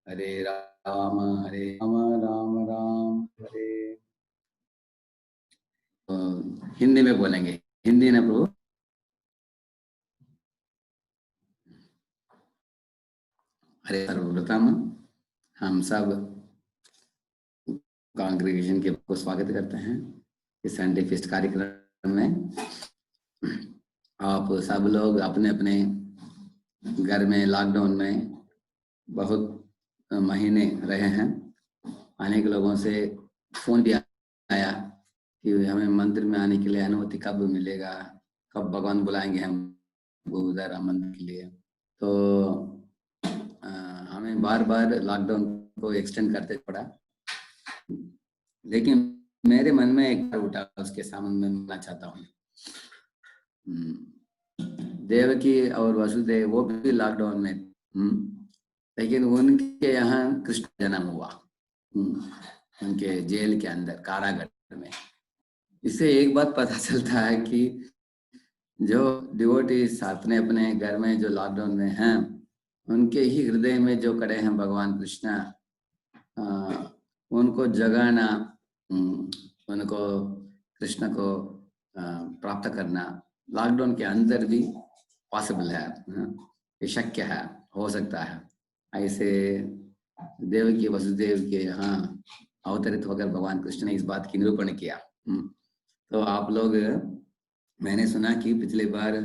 हरे राम राम राम हरे। तो हिंदी में बोलेंगे, हिंदी ना प्रभु। हरे सर्वप्रथम हम सब कांग्रेगेशन के को स्वागत करते हैं इस संडे फेस्ट कार्यक्रम में। आप सब लोग अपने अपने घर में लॉकडाउन में बहुत महीने रहे हैं। अनेक लोगों से फोन भी आया कि हमें मंदिर में आने के लिए अनुमति कब मिलेगा, कब भगवान बुलाएंगे हम उधर मंदिर के लिए। तो हमें बार बार लॉकडाउन को एक्सटेंड करते पड़ा, लेकिन मेरे मन में एक बार उठा, उसके सामने में मिलना चाहता हूँ। देवकी और वसुदेव वो भी लॉकडाउन में, लेकिन उनके यहाँ कृष्ण जन्म हुआ, उनके जेल के अंदर कारागार में। इससे एक बात पता चलता है कि जो डिवोटीज अपने अपने घर में जो लॉकडाउन में हैं, उनके ही हृदय में जो खड़े हैं भगवान कृष्ण, उनको जगाना, उनको कृष्ण को प्राप्त करना लॉकडाउन के अंदर भी पॉसिबल है, ये शक्य है, हो सकता है। ऐसे देवकी वसुदेव के यहाँ अवतरित होकर भगवान कृष्ण ने इस बात की निरूपण किया। तो आप लोग, मैंने सुना कि पिछले बार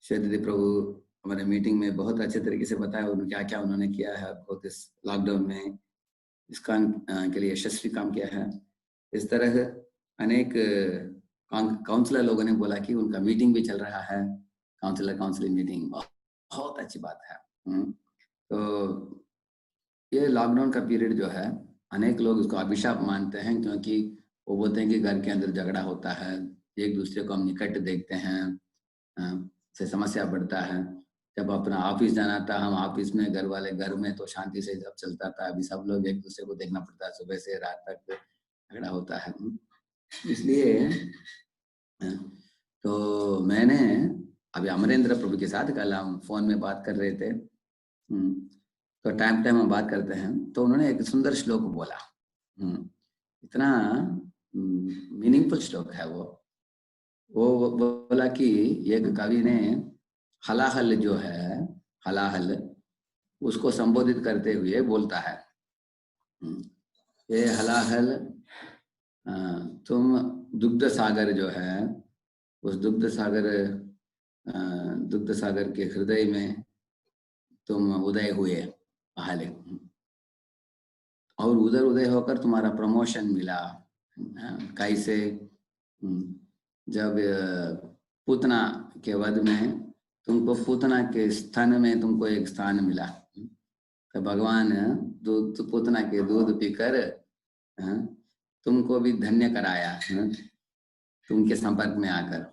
श्वेत प्रभु हमारे मीटिंग में बहुत अच्छे तरीके से बताया उन्होंने क्या क्या उन्होंने किया है, बहुत इस लॉकडाउन में इस काम के लिए यशस्वी काम किया है। इस तरह अनेक काउंसलर लोगों ने बोला कि उनका मीटिंग भी चल रहा है, काउंसलिंग मीटिंग, बहुत अच्छी बात है। तो ये लॉकडाउन का पीरियड जो है, अनेक लोग उसको अभिशाप मानते हैं, क्योंकि वो बोलते हैं कि घर के अंदर झगड़ा होता है, एक दूसरे को हम निकट देखते हैं, से समस्या बढ़ता है। जब अपना ऑफिस जाना था, हम ऑफिस में, घर वाले घर में तो शांति से जब चलता था, अभी सब लोग एक दूसरे को देखना पड़ता है, सुबह से रात तक झगड़ा होता है। इसलिए तो मैंने अभी अमरेंद्र प्रभु के साथ कल हम फोन में बात कर रहे थे, तो टाइम टाइम हम बात करते हैं, तो उन्होंने एक सुंदर श्लोक बोला, इतना मीनिंगफुल श्लोक है वो बोला कि एक कवि ने हलाहल जो है, हलाहल उसको संबोधित करते हुए बोलता है, ये हलाहल, तुम दुग्ध सागर जो है, उस दुग्ध सागर के हृदय में तुम उदय हुए पहले, और उधर उदय होकर तुम्हारा प्रमोशन मिला। कैसे? जब पूतना के वध में तुमको पूतना के स्थान में तुमको एक स्थान मिला, तो भगवान दूध, पूतना के दूध पीकर तुमको भी धन्य कराया, तुमके संपर्क में आकर।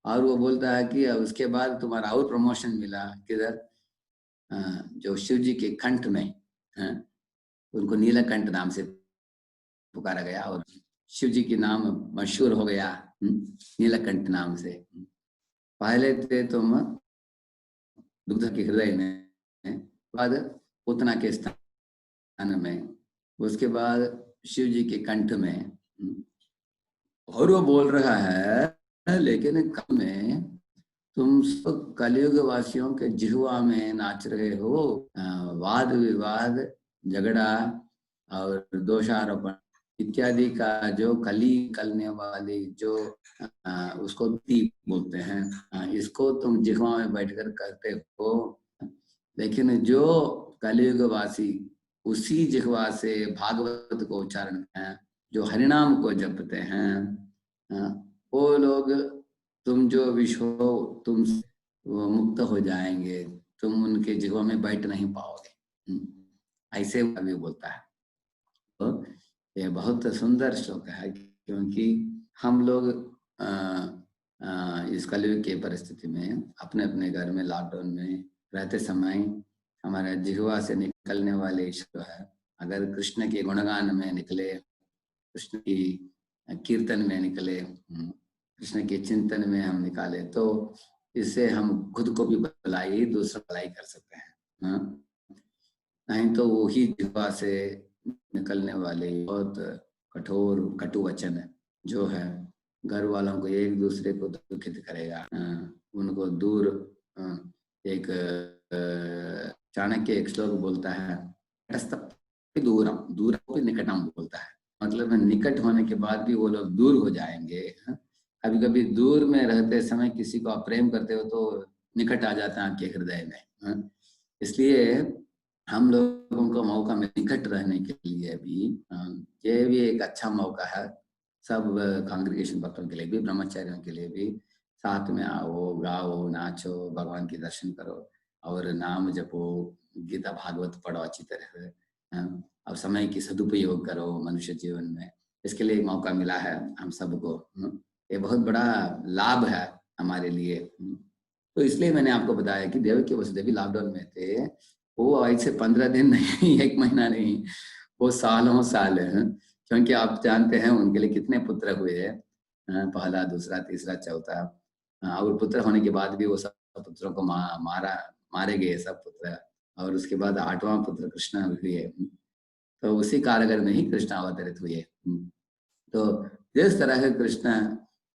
और वो बोलता है कि उसके बाद तुम्हारा और प्रमोशन मिला, किधर? जो शिव जी के कंठ में, उनको नीलकंठ नाम से पुकारा गया, और शिव जी के नाम मशहूर हो गया नीलकंठ नाम से। पहले थे तुम दुग्ध के हृदय में, बाद पूतना के स्थान में, उसके बाद शिव जी के कंठ में। और वो बोल रहा है, लेकिन कल में तुम सब कलयुग वासियों के जिह्वा में नाच रहे हो, वाद विवाद, झगड़ा और दोषारोपण इत्यादि का जो कली करने वाली जो उसको दीप बोलते हैं, इसको तुम जिह्वा में बैठकर करते हो। लेकिन जो कलयुग वासी उसी जिह्वा से भागवत को उच्चारण हैं, जो हरिनाम को जपते हैं, वो लोग, तुम जो विष हो तुम वो मुक्त हो जाएंगे, तुम उनके जिह्वा में बैठ नहीं पाओगे। ऐसे कवि बोलता है। तो ये बहुत सुंदर श्लोक है, क्योंकि हम लोग इस कलयुग की परिस्थिति में अपने अपने घर में लॉकडाउन में रहते समय हमारे जिह्वा से निकलने वाले ईश्वर है, अगर कृष्ण के गुणगान में निकले, कृष्ण की कीर्तन में निकले, कृष्ण के चिंतन में हम निकाले, तो इससे हम खुद को भी भलाई, दूसरा भलाई कर सकते हैं। नहीं तो वो ही जिह्वा से निकलने वाले बहुत कठोर कटु वचन जो है घर वालों को एक दूसरे को दुखित करेगा, उनको दूर। एक चाणक्य एक श्लोक बोलता है, दूरम दूरम निकटम बोलता है, मतलब निकट होने के बाद भी वो लोग दूर हो जाएंगे। कभी कभी दूर में रहते समय किसी को आप प्रेम करते हो तो निकट आ जाता है आपके हृदय में। इसलिए हम लोगों को मौका में निकट रहने के लिए भी ये भी एक अच्छा मौका है, सब कांग्रेगेशन भक्तों के लिए भी, ब्रह्मचारियों के लिए भी। साथ में आओ, गाओ, नाचो, भगवान के दर्शन करो और नाम जपो, गीता भागवत पढ़ो अच्छी तरह से। अब समय की सदुपयोग करो मनुष्य जीवन में, इसके लिए एक मौका मिला है हम सबको। ये बहुत बड़ा लाभ है हमारे लिए। तो इसलिए मैंने आपको बताया कि देवकी वसुदेवी लॉकडाउन में थे। वो ऐसे 15 दिन नहीं, 1 महीना नहीं, वो सालों साल है। क्योंकि आप जानते हैं उनके लिए कितने पुत्र हुए, पहला, दूसरा, तीसरा, चौथा, और पुत्र होने के बाद भी वो सब पुत्रों को मारे गए सब पुत्र। और उसके बाद 8वां पुत्र कृष्ण हुए, तो उसी कारागार में ही कृष्ण अवतरित हुए। तो जिस तरह से कृष्ण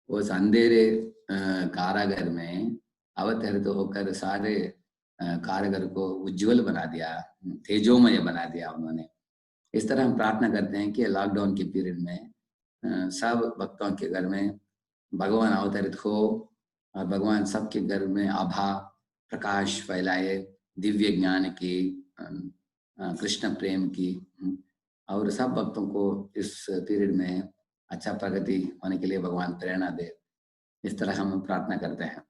उस अंधेरे कारागार में अवतरित होकर सारे कारागार को उज्जवल बना दिया, तेजोमय बना दिया उन्होंने। इस तरह हम प्रार्थना करते हैं कि लॉकडाउन के पीरियड में सब भक्तों के घर में भगवान अवतरित हो और भगवान सबके घर में आभा प्रकाश फैलाए, दिव्य ज्ञान की, कृष्ण प्रेम की, और सब भक्तों को इस पीरियड में अच्छा प्रगति होने के लिए भगवान प्रेरणा दे। इस तरह हम प्रार्थना करते हैं।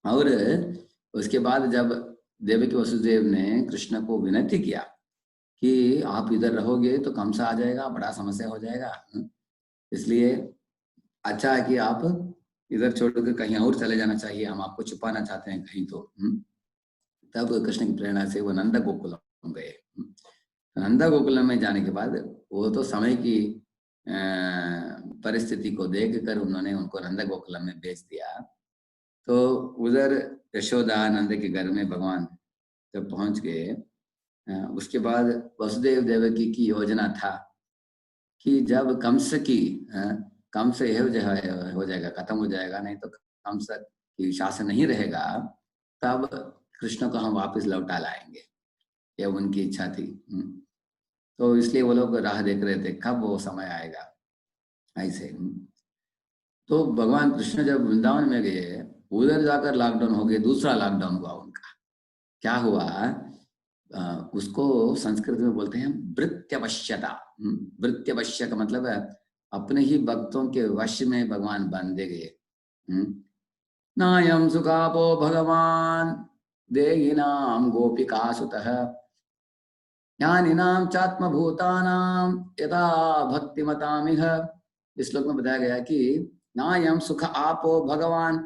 और उसके बाद जब देवकी वसुदेव ने कृष्ण को विनती किया कि आप इधर रहोगे तो कंस आ जाएगा, बड़ा समस्या हो जाएगा, इसलिए अच्छा है कि आप इधर छोड़कर कहीं और चले जाना चाहिए, हम आपको छुपाना चाहते हैं कहीं तो। तब कृष्ण की प्रेरणा से वो नंद गोकुलम गए। नंदा गोकुलम में जाने के बाद वो तो समय की परिस्थिति को देखकर उन्होंने उनको नंदा गोकुलम में भेज दिया। तो उधर यशोदा नंद के घर में भगवान जब पहुंच गए, उसके बाद वसुदेव देवकी की योजना था कि जब कंस यह हो जाएगा, खत्म हो जाएगा, नहीं तो कंस की शासन नहीं रहेगा, तब कृष्ण को हम वापस लौटा लाएंगे, ये उनकी इच्छा थी। तो इसलिए वो लोग राह देख रहे थे कब वो समय आएगा ऐसे। तो भगवान कृष्ण जब वृंदावन में गए, उधर जाकर लॉकडाउन हो गए, दूसरा लॉकडाउन हुआ उनका। क्या हुआ, उसको संस्कृत में बोलते हैं वृत्यवश्यता। वृत्यवश्य का मतलब है अपने ही भक्तों के वश में भगवान बंधे गए। नायम सुखापो भगवान देहिनाम गोपिका सुतः ज्ञानिनाम चात्मभूतानाम यथा भक्तिमतामिह। इस श्लोक में बताया गया कि नायम सुख आपो भगवान,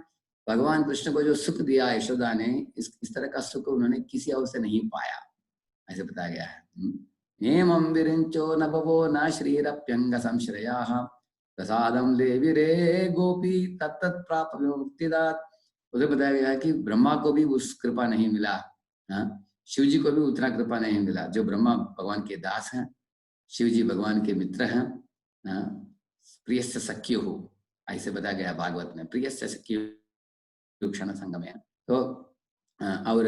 भगवान कृष्ण को जो सुख दिया यशोदा ने, इस तरह का सुख उन्होंने किसी और से नहीं पाया, ऐसे बताया गया है। नेमं विरिंचो नभवो न श्रीरप्यंग संश्रयाः प्रसादम देवी रे गोपी तत्त प्राप मुक्तिदात। उसे बताया गया कि ब्रह्मा को भी उस कृपा नहीं मिला, शिव जी को भी उतना कृपा नहीं मिला। जो ब्रह्मा भगवान के दास हैं, शिव जी भगवान के मित्र हैं, प्रिय से सख्य हो, ऐसे बताया गया भागवत में, प्रिय से सख्य क्षण संगम है। तो और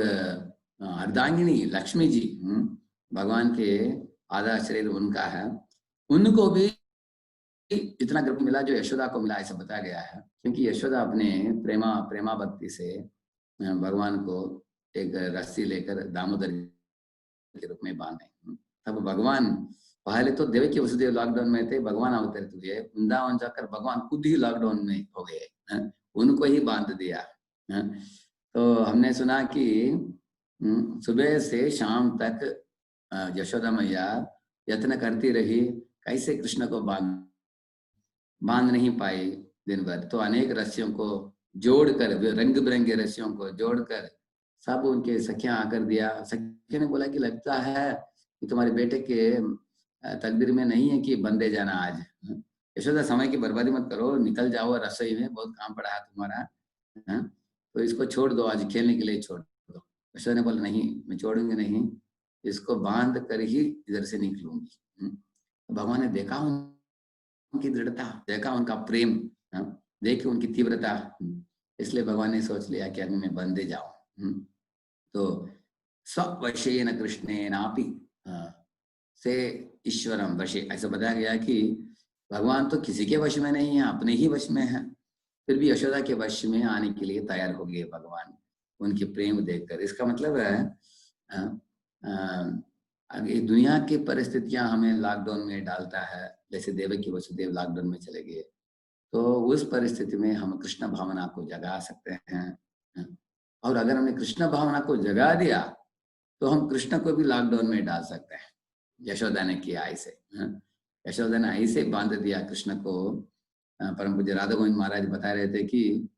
अर्धांगिनी लक्ष्मी जी, भगवान के आधा शरीर उनका है, उनको भी इतना गर्व मिला जो यशोदा को मिला, ऐसा बताया गया है। क्योंकि यशोदा अपने प्रेमा भक्ति से भगवान को एक रस्सी लेकर दामोदर के रूप में बांधे। तब भगवान पहले तो देवकी वसुदेव लॉकडाउन में थे, भगवान अवतरित हुए, वृंदावन जाकर भगवान खुद ही लॉकडाउन में हो गए, उनको ही बांध दिया। तो हमने सुना कि सुबह से शाम तक यशोदा मैया यत्न करती रही, कैसे कृष्ण को बांध नहीं पाई दिन भर। तो अनेक रस्सियों को जोड़कर, रंग बिरंगे रस्सियों को जोड़कर सब उनके सखियां आकर दिया। सखिया ने बोला कि लगता है कि तुम्हारे बेटे के तकदीर में नहीं है कि बंदे जाना आज। यशोदा समय की बर्बादी मत करो, निकल जाओ रसोई में, बहुत काम पड़ा है तुम्हारा, तो इसको छोड़ दो, आज खेलने के लिए छोड़ दो। यशोदा ने बोला नहीं, मैं छोड़ूंगी नहीं, इसको बांध कर ही इधर से निकलूंगी। तो भगवान ने देखा उनकी दृढ़ता, देखा उनका प्रेम, देखी उनकी तीव्रता, इसलिए भगवान ने सोच लिया कि अभी मैं बंदे जाऊं। तो स्ववशेन कृष्णेनापि से ईश्वरम वशे, ऐसा बताया गया कि भगवान तो किसी के वश में नहीं है, अपने ही वश में है, फिर भी यशोदा के वश में आने के लिए तैयार हो गए भगवान उनके प्रेम देखकर। इसका मतलब है आगे दुनिया की परिस्थितियां हमें लॉकडाउन में डालता है, जैसे देवकी वसुदेव लॉकडाउन में चले गए, तो उस परिस्थिति में हम कृष्ण भावना को जगा सकते हैं। और अगर हमने कृष्ण भावना को जगा दिया तो हम कृष्ण को भी लॉकडाउन में डाल सकते हैं। यशोदा ने किया ऐसे, यशोदा ने ऐसे बांध दिया कृष्ण को। परम पूज्य राधा गोविंद महाराज बता रहे थे कि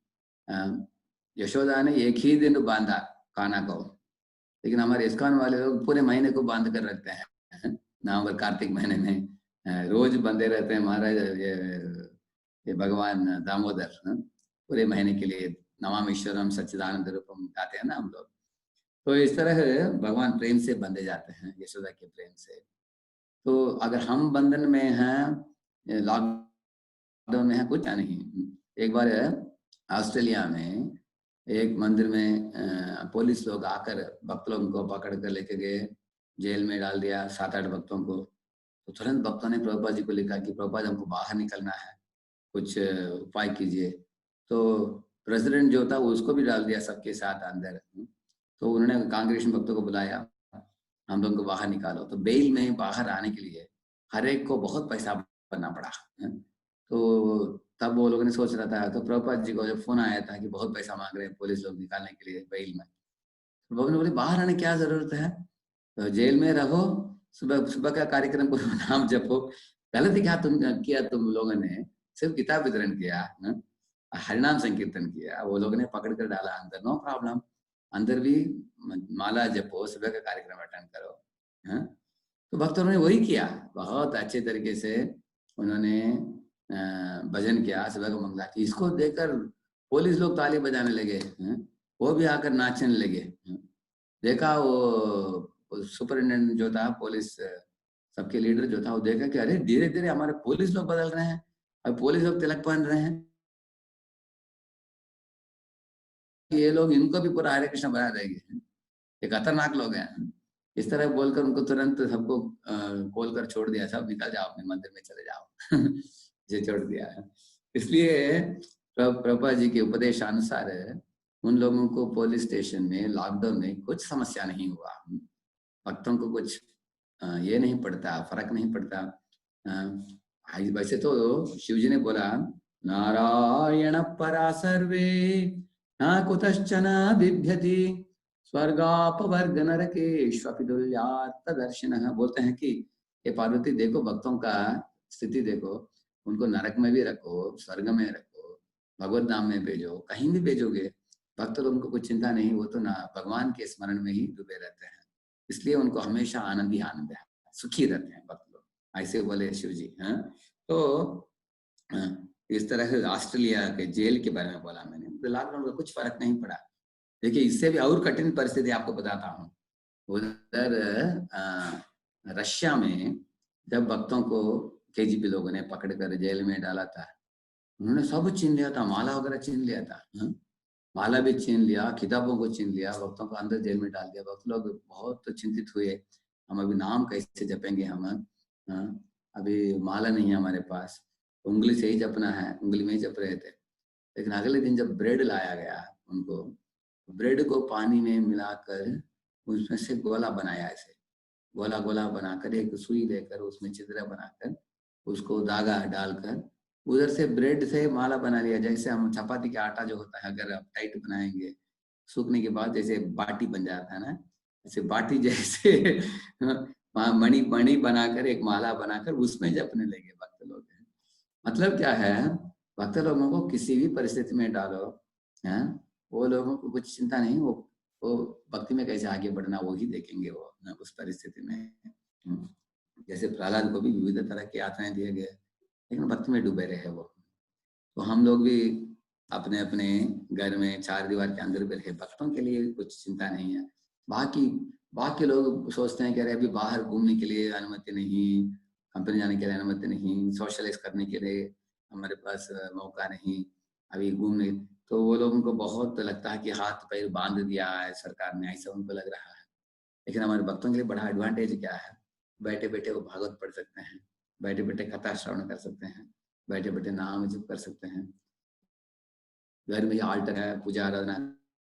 यशोदा ने एक ही दिन बांधा कान्हा को, लेकिन हमारे इस्कॉन वाले लोग पूरे महीने को बांध कर रखते हैं। नवंबर कार्तिक महीने में रोज बंधे रहते हैं महाराज ये भगवान दामोदर, पूरे महीने के लिए नमामीश्वरम सच्चिदानंद रूपम गाते हैं ना हम लोग। तो इस तरह भगवान प्रेम से बंधे जाते हैं, यशोदा के प्रेम से। तो अगर हम बंधन में हैं, लॉकडाउन में है, कुछ नहीं। एक बार ऑस्ट्रेलिया में एक मंदिर में पुलिस लोग आकर भक्त लोगों को पकड़ कर लेके गए, जेल में डाल दिया 7-8 भक्तों को। तो तुरंत भक्तों ने प्रभुपाद जी को लिखा कि प्रभुपाद हमको बाहर निकलना है, कुछ उपाय कीजिए। तो प्रेसिडेंट जो था उसको भी डाल दिया सबके साथ अंदर। तो उन्होंने कांग्रेस भक्तों को बुलाया, हम लोगों को बाहर निकालो। तो बेल में बाहर आने के लिए हर एक को बहुत पैसा भरना पड़ा। तो तब वो लोगों ने सोच रहा था, तो प्रभुपाद जी को जब फोन आया था कि बहुत पैसा मांग रहे हैं पुलिस लोग निकालने के लिए बेल में, तो बाबू ने बोले बाहर आने क्या जरूरत है, तो जेल में रहो, सुबह सुबह का कार्यक्रम को नाम जपो। गलत क्या किया तुम लोगों ने, सिर्फ किताब वितरण किया, हरिनाम संकीर्तन किया, वो लोगों ने पकड़ कर डाला अंदर, नो प्रॉब्लम, अंदर भी माला जपो, सुबह का कार्यक्रम अटेंड करो। तो भक्तों ने वही किया, बहुत अच्छे तरीके से उन्होंने भजन किया, सुबह का मंगला की। इसको देखकर पुलिस लोग ताली बजाने लगे, वो भी आकर नाचने लगे। देखा वो सुपरिटेंडेंट जो था, पुलिस सबके लीडर जो था, वो देखा कि अरे धीरे धीरे हमारे पुलिस लोग बदल रहे हैं, अब पुलिस लोग तिलक पहन रहे हैं, ये लोग इनको भी पूरा हरे कृष्ण बना देंगे, ये खतरनाक लोग हैं। इस तरह बोलकर उनको तुरंत सबको खोल कर छोड़ दिया, सब निकल जाओ अपने मंदिर में चले जाओ। ये छोड़ दिया है। इसलिए प्रभुपाद जी के उपदेशानुसार उन लोगों को पुलिस स्टेशन में लॉकडाउन में कुछ समस्या नहीं हुआ, भक्तों को कुछ ये नहीं पड़ता, फर्क नहीं पड़ता। वैसे तो शिव जी ने बोला नारायण परा सर्वे न कुतश्चन बिभ्यति स्वर्गापवर्ग नरकेष्वपि तुल्यात्तदर्शिनः। बोलते हैं कि ये पार्वती देखो भक्तों का स्थिति देखो, उनको नरक में भी रखो, स्वर्ग में रखो, भगवत धाम में भेजो, कहीं भी भेजोगे, भक्त लोगों को कुछ चिंता नहीं, वो तो ना भगवान के स्मरण में ही डूबे रहते हैं, इसलिए उनको हमेशा आनंद ही आनंद है, सुखी रहते हैं भक्त लोग, ऐसे बोले शिव जी। तो इस तरह से ऑस्ट्रेलिया के जेल के बारे में बोला मैंने, तो लॉकडाउन का कुछ फर्क नहीं पड़ा। देखिए इससे भी और कठिन परिस्थिति आपको बताता हूँ। उधर रशिया में जब भक्तों को केजीबी लोगों ने पकड़ कर जेल में डाला था, उन्होंने सब छीन लिया था, माला वगैरह छीन लिया था, माला भी छीन लिया, किताबों को छीन लिया, भक्तों को अंदर जेल में डाल दिया। भक्त लोग बहुत चिंतित हुए, हम अभी नाम कैसे जपेंगे, हम अभी माला नहीं है हमारे पास, उंगली से ही जपना है, उंगली में ही जप रहे थे। लेकिन अगले दिन जब ब्रेड लाया गया उनको, ब्रेड को पानी में मिलाकर उसमें से गोला बनाया, ऐसे गोला गोला बनाकर एक सुई लेकर उसमें छिद्र बनाकर उसको धागा डालकर उधर से ब्रेड से माला बना लिया। जैसे हम चपाती का आटा जो होता है अगर आप टाइट बनाएंगे सूखने के बाद जैसे बाटी बन जाता है ना, ऐसे बाटी जैसे मणि मणि बनाकर एक माला बनाकर उसमें जपने लगे भक्त लोग। मतलब क्या है, भक्त लोगों को किसी भी परिस्थिति में डालो, है वो लोगों को कुछ चिंता नहीं, वो भक्ति में कैसे आगे बढ़ना वो ही देखेंगे वो उस परिस्थिति में। जैसे प्रहलाद को भी विविध तरह की यातनाएं दिए गए, लेकिन भक्ति में डूबे रहे वो। तो हम लोग भी अपने अपने घर में 4 दीवार के अंदर भी रहे, भक्तों के लिए कुछ चिंता नहीं है। बाकी बाकी लोग सोचते हैं कि अरे अभी बाहर घूमने के लिए अनुमति नहीं, कंपनी जाने के लिए अनुमति नहीं, सोशलाइज करने के लिए हमारे पास मौका नहीं, अभी घूमने। तो वो लोगों को बहुत लगता है कि हाथ पैर बांध दिया है सरकार ने, ऐसा उनको लग रहा है। लेकिन हमारे भक्तों के लिए बड़ा एडवांटेज क्या है, बैठे बैठे वो भागवत पढ़ सकते हैं, बैठे बैठे कथा श्रवण कर सकते हैं, बैठे बैठे नाम जप कर सकते हैं, घर में आल्टर है, पूजा आराधना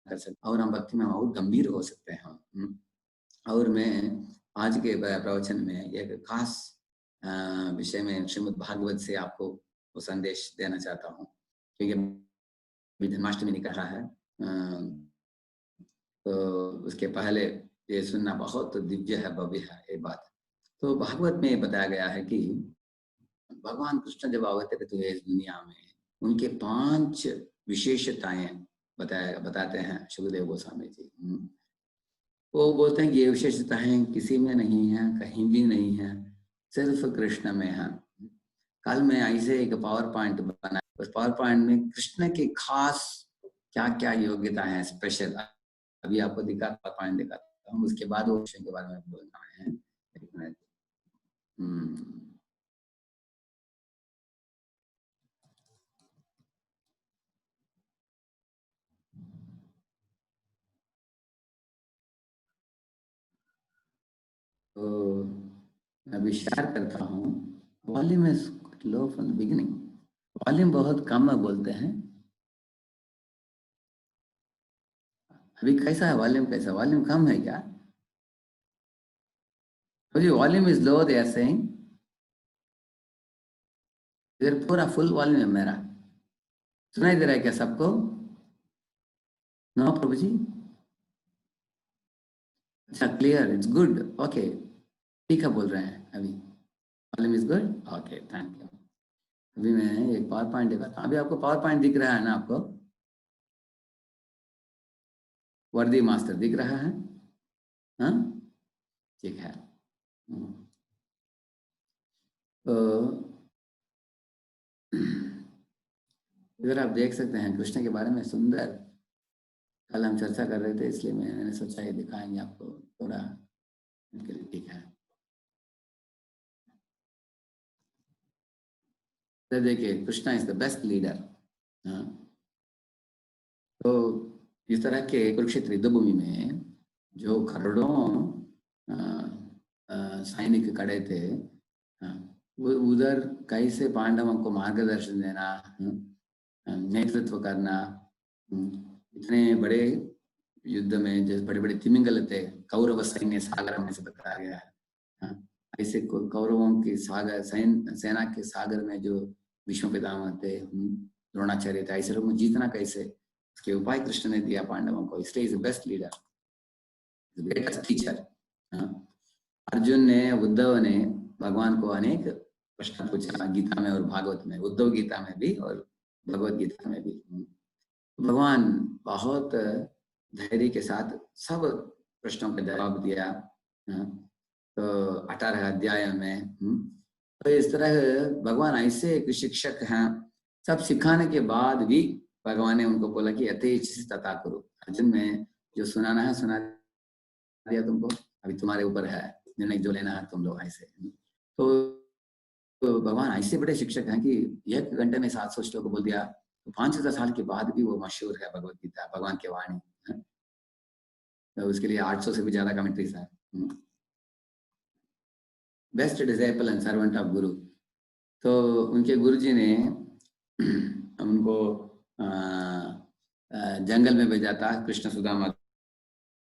कर सकते हैं, और हम भक्ति में और गंभीर हो सकते हैं। और मैं आज के प्रवचन में एक खास विषय में श्रीमद् भागवत से आपको वो संदेश देना चाहता हूँ, क्योंकि अभी जन्माष्टमी निकल रहा है। तो उसके पहले ये सुनना बहुत दिव्य है, भव्य है ये बात। तो भागवत में बताया गया है कि भगवान कृष्ण जब अवतरित हुए इस दुनिया में, उनके 5 विशेषताएं बताते हैं सुखदेव गोस्वामी जी। वो बोलते हैं कि ये विशेषताएं किसी में नहीं है, कहीं भी नहीं है, सिर्फ कृष्ण में है। कल मैं ऐसे एक पावर पॉइंट बनाया, उस पावर पॉइंट में कृष्ण के खास क्या क्या योग्यता है स्पेशल, अभी आपको पावर पॉइंट दिखाता हूँ, उसके बाद वो विषय के बारे में बोलना है। एक मिनट। तो मैं विचार करता हूँ, volume is low from the beginning, volume बहुत कम है बोलते हैं। अभी कैसा है वॉल्यूम, कैसा वॉल्यूम कम है क्या? मुझे volume is low they are saying, इधर पूरा फुल वॉल्यूम है मेरा, सुनाई दे रहा है क्या सबको? नो प्रभु जी? अच्छा क्लियर, इट्स गुड, ओके, ठीक है बोल रहे हैं अभी, volume is good, okay thank you. अभी मैं एक पावर पॉइंट दिखाता हूँ, अभी आपको पावर पॉइंट दिख रहा है ना? आपको वर्दी मास्टर दिख रहा है? हाँ ठीक है। तो इधर आप देख सकते हैं कृष्ण के बारे में सुंदर, कल हम चर्चा कर रहे थे, इसलिए मैंने सोचा ये दिखाएंगे आपको थोड़ा, ठीक है। तो देखिए Krishna is the best leader. तो इस तरह के कुरुक्षेत्र युद्ध भूमि में जो करोड़ों सैनिक खड़े थे, वो उधर कैसे पांडवों को मार्गदर्शन देना, नेतृत्व करना, इतने बड़े युद्ध में जैसे बड़े बड़े तिमिंगल थे, कौरव सैन्य सागर में से बताया गया है। ऐसे कौरवों के सागर सेना के सागर में जो भीष्म पितामह थे, द्रोणाचार्य थे, ऐसे लोगों को जीतना कैसे, उसके उपाय कृष्ण ने दिया पांडवों को, इसलिए is the best leader, greatest teacher. Arjun ने, उद्धव ने भगवान को अनेक प्रश्न पूछा गीता में और भागवत में, उद्धव गीता में भी और भगवत गीता में भी। भगवान बहुत धैर्य के साथ सब प्रश्नों का जवाब दिया। तो 18 अध्याय में तो इस तरह भगवान ऐसे एक शिक्षक हैं, सब सिखाने के बाद भी भगवान ने उनको बोला कि यथेच्छ तथा करो, अर्जुन में जो सुनाना है सुना दिया तुमको, अभी तुम्हारे ऊपर है निर्णय जो लेना है तुम लोग ऐसे। तो भगवान ऐसे बड़े शिक्षक हैं कि 1 घंटे में 700 श्लोक बोल दिया, तो 5,000 साल के बाद भी वो मशहूर है भगवत गीता, भगवान की वाणी। तो उसके लिए 800 से भी ज्यादा कमेंट्रीज है। Best disciple and servant of गुरु। तो उनके गुरुजी ने उनको जंगल में भेजा था, कृष्ण सुदामा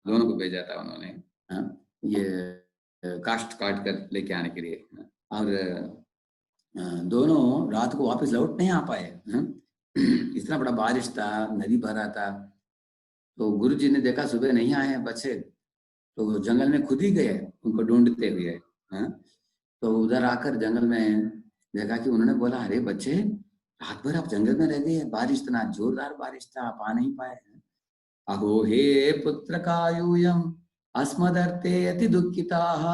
दोनों को भेजा था उन्होंने, ये कास्ट काट कर लेके आने के लिए, और दोनों रात को वापस लौट नहीं आ पाए। इतना बड़ा बारिश था, नदी भरा था। तो गुरु जी ने देखा सुबह नहीं आए बच्चे, तो जंगल में खुद ही गए उनको ढूंढते हुए। तो उधर आकर जंगल में देखा कि उन्होंने बोला, अरे बच्चे रात भर आप जंगल में रह गए, बारिश इतना जोरदार बारिश था, आप आ नहीं पाए। अहो हे पुत्र कायूयम अस्मदर्थे अति दुखिताः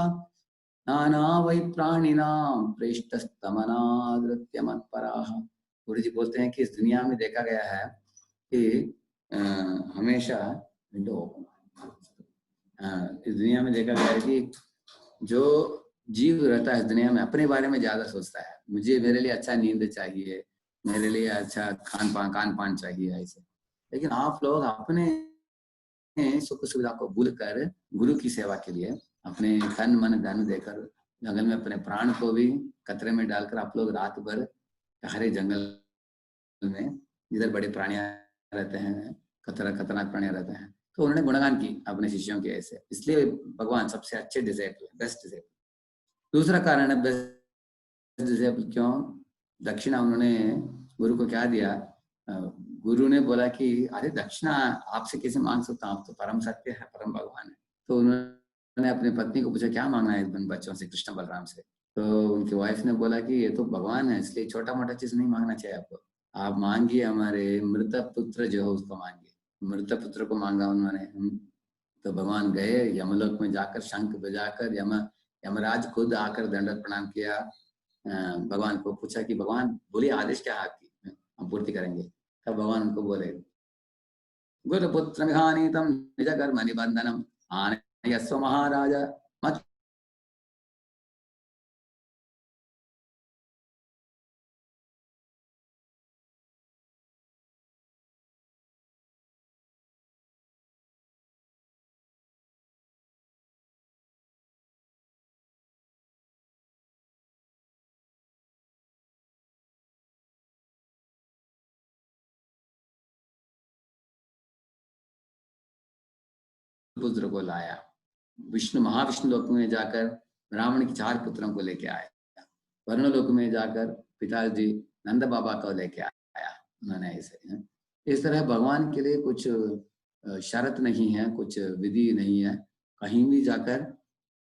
नाना वै प्राणिनां प्रेष्टस्तमनादृत्य मत्पराः। गुरु जी बोलते हैं कि इस दुनिया में देखा गया है कि हमेशा विंडो ओपन, इस दुनिया में देखा गया है कि जो जीव रहता है इस दुनिया में अपने बारे में ज्यादा सोचता है, मुझे मेरे लिए अच्छा नींद चाहिए, मेरे लिए अच्छा खान पान चाहिए ऐसे। लेकिन आप लोग अपने सुख सुविधा को भूल कर गुरु की सेवा के लिए अपने तन मन धन देकर जंगल में अपने प्राण को भी खतरे में डालकर आप लोग रात भर हरे जंगल में जिधर बड़े प्राणियां रहते हैं, खतरनाक प्राणियां रहते हैं, तो उन्होंने गुणगान की अपने शिष्यों के ऐसे, इसलिए भगवान सबसे अच्छे डिसेबल, बेस्ट डिसेबल। दूसरा कारण है बेस्ट डिसेबल क्यों, दक्षिणा उन्होंने गुरु को क्या दिया, गुरु ने बोला कि अरे दक्षिणा आपसे कैसे मांग सकता हूँ, आप तो परम सत्य है, परम भगवान है। तो उन्होंने अपनी पत्नी को पूछा क्या मांगना है इन बच्चों से, कृष्ण बलराम से। तो उनकी वाइफ ने बोला कि ये तो भगवान है, इसलिए छोटा मोटा चीज नहीं मांगना चाहिए आपको, आप मांगिए हमारे मृत पुत्र जो है उसको मांगिए। मृत पुत्र को मांगा उन्होंने। तो भगवान गए यमलोक में जाकर शंख बजाकर यमराज खुद आकर दंडवत प्रणाम किया, भगवान को पूछा कि भगवान बोलिए आदेश क्या है आपकी, हम पूर्ति करेंगे। तब भगवान उनको बोले गुरुपुत्र मिहानीतम निज कर्म निबंधनम आनयस्व महाराज मत पुत्र को लाया। विष्णु महाविष्णु लोक में जाकर ब्राह्मण के 4 पुत्रों को लेके आया। वर्ण लोक में जाकर पिताजी नंद बाबा को लेके आया उन्होंने ऐसे। इस तरह भगवान के लिए कुछ शर्त नहीं है, कुछ विधि नहीं है, कहीं भी जाकर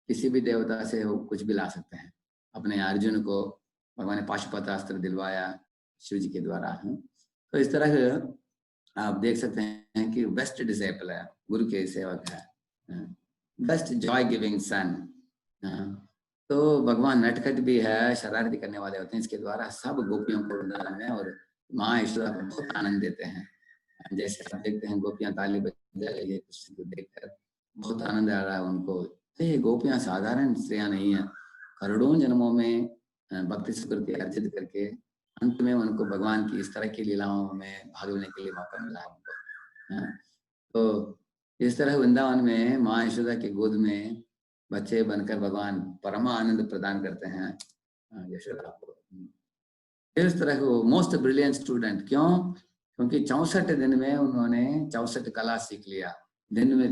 किसी भी देवता से वो कुछ भी ला सकते हैं। अपने अर्जुन को भगवान ने पाशुपतास्त्र दिलवाया शिव जी के द्वारा। तो इस तरह आप देख सकते हैं कि बेस्ट डिसेबल है, गुरु के सेवक है, बेस्ट जॉय गिविंग सन। तो भगवान नटखट भी है, शरारती करने वाले होते हैं, इसके द्वारा सब गोपियों को में और माँ ईश्वरा को बहुत आनंद देते हैं। जैसे आप देखते हैं गोपियां ताली बजा रही है कृष्ण को देखकर, बहुत आनंद आ रहा है उनको। तो ये गोपियां साधारण स्त्रियां नहीं है, करोड़ों जन्मों में भक्ति सुकृति अर्जित करके अंत में उनको भगवान की इस तरह की लीलाओं में भाग लेने के लिए मौका मिला उनको। तो इस तरह वृंदावन में माँ यशोदा के गोद में बच्चे बनकर भगवान परमा आनंद प्रदान करते हैं यशोदा को। इस तरह को मोस्ट ब्रिलियंट स्टूडेंट क्यों, क्योंकि 64 दिन में उन्होंने 64 कला सीख लिया। दिन में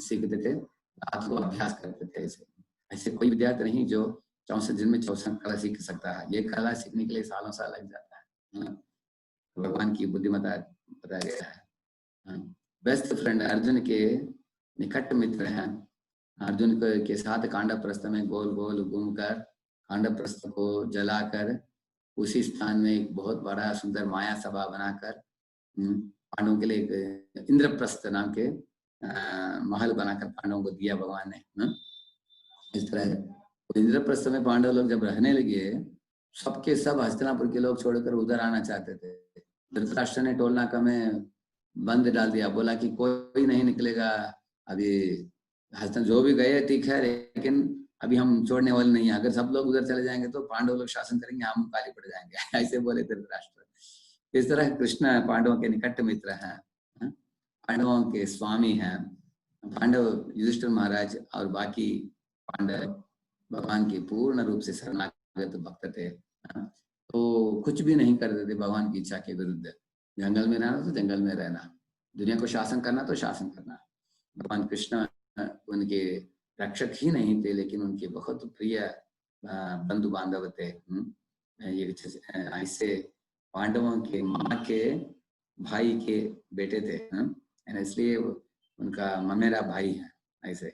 सीखते थे, रात को अभ्यास करते थे। ऐसे कोई विद्यार्थी नहीं जो 64 दिन में 64 कला सीख सकता है। ये कला सीखने के लिए सालों साल लग जाता है। भगवान की बुद्धिमत्ता बताया गया है। बेस्ट फ्रेंड अर्जुन के निकट मित्र हैं। अर्जुन के साथ कांडप्रस्थ में गोल गोल घूमकर कांडप्रस्थ को जलाकर उसी स्थान में एक बहुत बड़ा सुंदर माया सभा बनाकर पांडवों के लिए एक इंद्रप्रस्थ नाम के महल बनाकर पांडवों को दिया भगवान ने। इस तरह इंद्रप्रस्थ में पांडव लोग जब रहने लगे, सबके सब हस्तिनापुर के लोग छोड़कर उधर आना चाहते थे। धृतराष्ट्र ने टोल नाका में बंद डाल दिया, बोला कि कोई नहीं निकलेगा अभी, हस्तिन जो भी गए ठीक है, लेकिन अभी हम छोड़ने वाले नहीं है। अगर सब लोग उधर चले जाएंगे तो पांडव लोग शासन करेंगे, हम काली पड़ जाएंगे। ऐसे बोले धृतराष्ट्र। इस तरह कृष्ण पांडवों के निकट मित्र हैं, पांडवों के स्वामी हैं। पांडव युधिष्ठिर महाराज और बाकी पांडव भगवान के पूर्ण रूप से शरणागत भक्त थे। तो कुछ भी नहीं करते थे भगवान की इच्छा के विरुद्ध। जंगल में रहना तो जंगल में रहना, दुनिया को शासन करना तो शासन करना। भगवान कृष्ण उनके रक्षक ही नहीं थे, लेकिन उनके बहुत प्रिय बंधु बांधव थे। ये ऐसे पांडवों के माँ के भाई के बेटे थे, इसलिए उनका ममेरा भाई है ऐसे।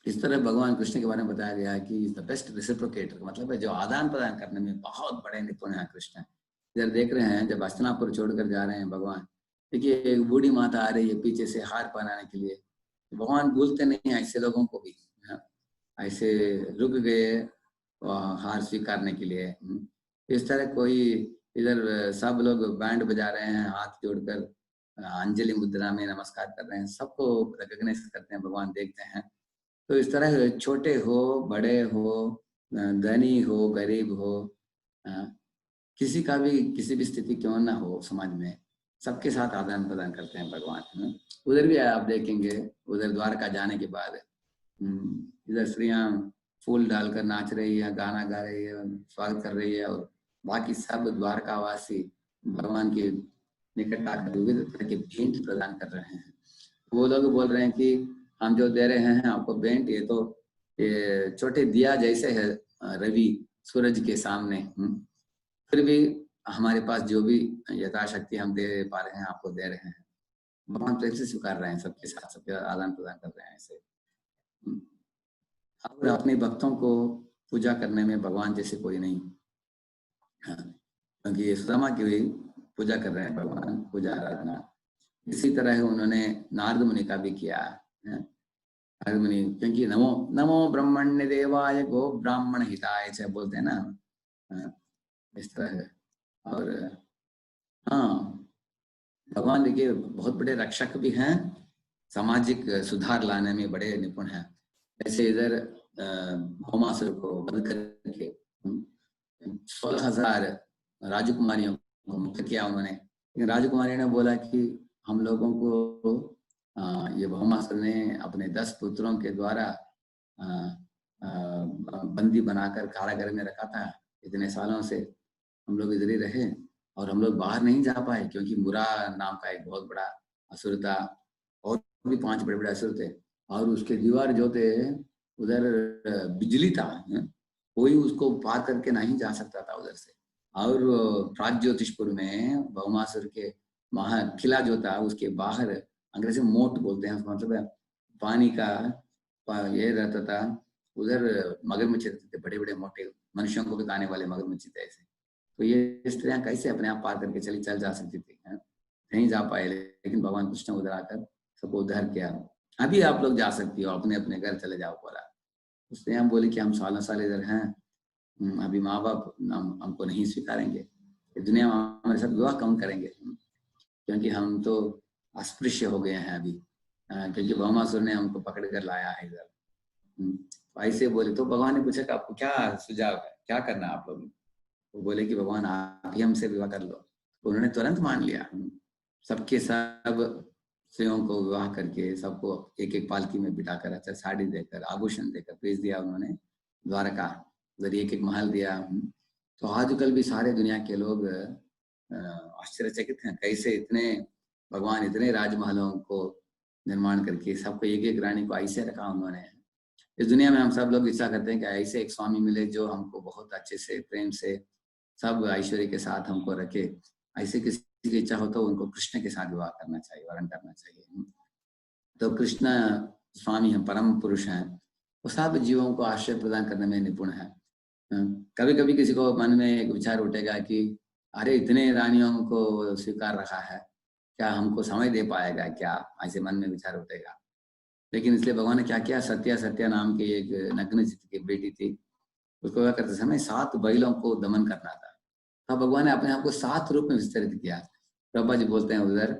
इस तरह भगवान कृष्ण के बारे में बताया गया है कि इज द बेस्ट रेसिप्रोकेटर, मतलब है जो आदान प्रदान करने में बहुत बड़े निपुण है कृष्ण। इधर देख रहे हैं जब हस्तिनापुर छोड़कर जा रहे हैं भगवान, देखिए एक बूढ़ी माता आ रही है पीछे से हार पहनाने के लिए। भगवान भूलते नहीं ऐसे लोगों को भी, ऐसे रुक गए हार स्वीकारने के लिए। इस तरह कोई इधर सब लोग बैंड बजा रहे हैं हाथ जोड़कर अंजलि मुद्रा में नमस्कार कर रहे हैं, सबको रिकॉग्नाइज करते हैं, भगवान देखते हैं। तो इस तरह छोटे हो बड़े हो, धनी हो गरीब हो, किसी का भी किसी भी स्थिति क्यों ना हो समाज में, सबके साथ आदान प्रदान करते हैं भगवान। उधर भी आप देखेंगे, उधर द्वारका जाने के बाद इधर स्त्रियां फूल डालकर नाच रही है, गाना गा रही है, स्वागत कर रही है, और बाकी सब द्वारकावासी भगवान के निकट आकर विविध तरह के भेंट प्रदान कर रहे हैं। वो लोग बोल रहे हैं कि हम जो दे रहे हैं आपको भेंट, ये तो ये छोटे दिया जैसे है रवि सूरज के सामने, फिर भी हमारे पास जो भी यथाशक्ति हम दे पा रहे हैं आपको दे रहे हैं। भगवान प्रेम से स्वीकार रहे हैं, सबके साथ सबके आदान प्रदान कर रहे हैं ऐसे। और अपने भक्तों को पूजा करने में भगवान जैसे कोई नहीं, क्योंकि ये सुदामा की भी पूजा कर रहे हैं भगवान, पूजा आराधना। इसी तरह उन्होंने नारद मुनि का भी किया है, नारद मुनि, क्योंकि नमो नमो ब्रह्मण्य देवाय गो ब्राह्मण हिताय से बोलते हैं ना, इस तरह। और हाँ, भगवान देखिए बहुत बड़े रक्षक भी हैं, सामाजिक सुधार लाने में बड़े निपुण हैं। ऐसे इधर भौमासुर को वध करके 16,000 राजकुमारियों को मुक्त किया उन्होंने। लेकिन राजकुमारी ने बोला कि हम लोगों को ये भौमासुर ने अपने 10 पुत्रों के द्वारा बंदी बनाकर कारागार में रखा था। इतने सालों से हम लोग इधर ही रहे और हम लोग बाहर नहीं जा पाए, क्योंकि मुरा नाम का एक बहुत बड़ा असुर था, और भी 5 बड़े बड़े असुर थे, और उसके दीवार जो थे उधर बिजली था, कोई उसको पार करके नहीं जा सकता था उधर से। और प्राग्ज्योतिषपुर में भौमासुर के महा किला जो था उसके बाहर अंग्रेजी में मोट बोलते हैं, मतलब पानी का ये रहता था, उधर मगरमच्छ रहते थे, बड़े बड़े मोटे मनुष्यों को भी खाने वाले मगरमच्छ थे ऐसे। तो ये स्त्रियां कैसे अपने आप पार करके चल जा सकती थी, नहीं जा पाए, लेकिन भगवान कृष्ण उधर आकर सबको उद्धार किया। अभी आप लोग जा सकती हो, अपने अपने घर चले जाओ बोला। उसने हम बोले कि हम सालों साल इधर हैं, अभी माँ बाप हमको नहीं स्वीकारेंगे, दुनिया में हमारे साथ विवाह कम करेंगे, क्योंकि हम तो अस्पृश्य हो गए हैं अभी, क्योंकि भौमासुर ने हमको पकड़ कर लाया है इधर। ऐसे बोले तो भगवान ने पूछा कि आपको क्या सुझाव है, क्या करना आप लोग? वो बोले कि भगवान आप ही हमसे विवाह कर लो। तो उन्होंने तुरंत मान लिया, सबके सब स्त्रियों को विवाह करके सबको एक एक पालकी में बिठाकर अच्छा साड़ी देकर आभूषण देकर भेज दिया उन्होंने द्वारका, उधर एक एक महल दिया। तो आजकल भी सारे दुनिया के लोग आश्चर्यचकित हैं, कैसे इतने भगवान इतने राजमहलों को निर्माण करके सबको एक एक रानी को ऐसे रखा उन्होंने। इस दुनिया में हम सब लोग इच्छा करते हैं कि ऐसे एक स्वामी मिले जो हमको बहुत अच्छे से प्रेम से सब ऐश्वर्य के साथ हमको रखे। ऐसे किसी की इच्छा हो तो उनको कृष्ण के साथ विवाह करना चाहिए, वर्ण करना चाहिए। तो कृष्ण स्वामी हैं, परम पुरुष हैं, वो सब जीवों को आश्रय प्रदान करने में निपुण है। कभी कभी किसी को मन में एक विचार उठेगा कि अरे इतने रानियों को स्वीकार रखा है, क्या हमको समय दे पाएगा क्या, ऐसे मन में विचार उठेगा। लेकिन इसलिए भगवान ने क्या किया, सत्या नाम की एक नग्नचित्त की बेटी थी, उसको क्या करते समय 7 बैलों को दमन करना था। तब भगवान ने अपने आप को 7 रूप में विस्तरित किया। प्रभा जी बोलते हैं उधर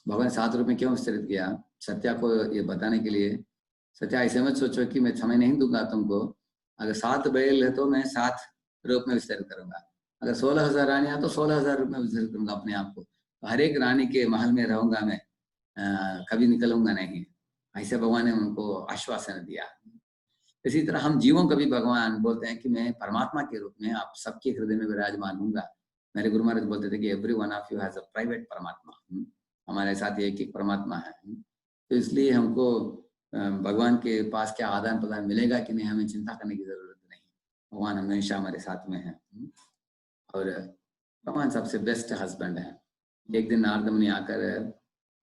भगवान 7 रूप में क्यों विस्तरित किया, सत्या को ये बताने के लिए। सत्या ऐसे मत सोचो कि मैं समय नहीं दूंगा तुमको, अगर 7 बैल है तो मैं 7 रूप में विस्तरित करूंगा, अगर 16,000 रानियां तो 16,000 रूप में विस्तरित करूंगा अपने आप को, हर एक रानी के महल में रहूंगा मैं, कभी निकलूंगा नहीं। ऐसे भगवान ने उनको आश्वासन दिया। इसी तरह हम जीवों को भी भगवान बोलते हैं कि मैं परमात्मा के रूप में आप सबके हृदय में विराजमान हूँगा। मेरे गुरु महाराज बोलते थे कि every one of you has a private परमात्मा, हमारे साथ एक एक परमात्मा है। तो इसलिए हमको भगवान के पास क्या आदान प्रदान मिलेगा कि नहीं, हमें चिंता करने की जरूरत नहीं, भगवान हमेशा हमारे साथ में है। और भगवान सबसे बेस्ट हस्बैंड है। एक दिन नारद मुनि आकर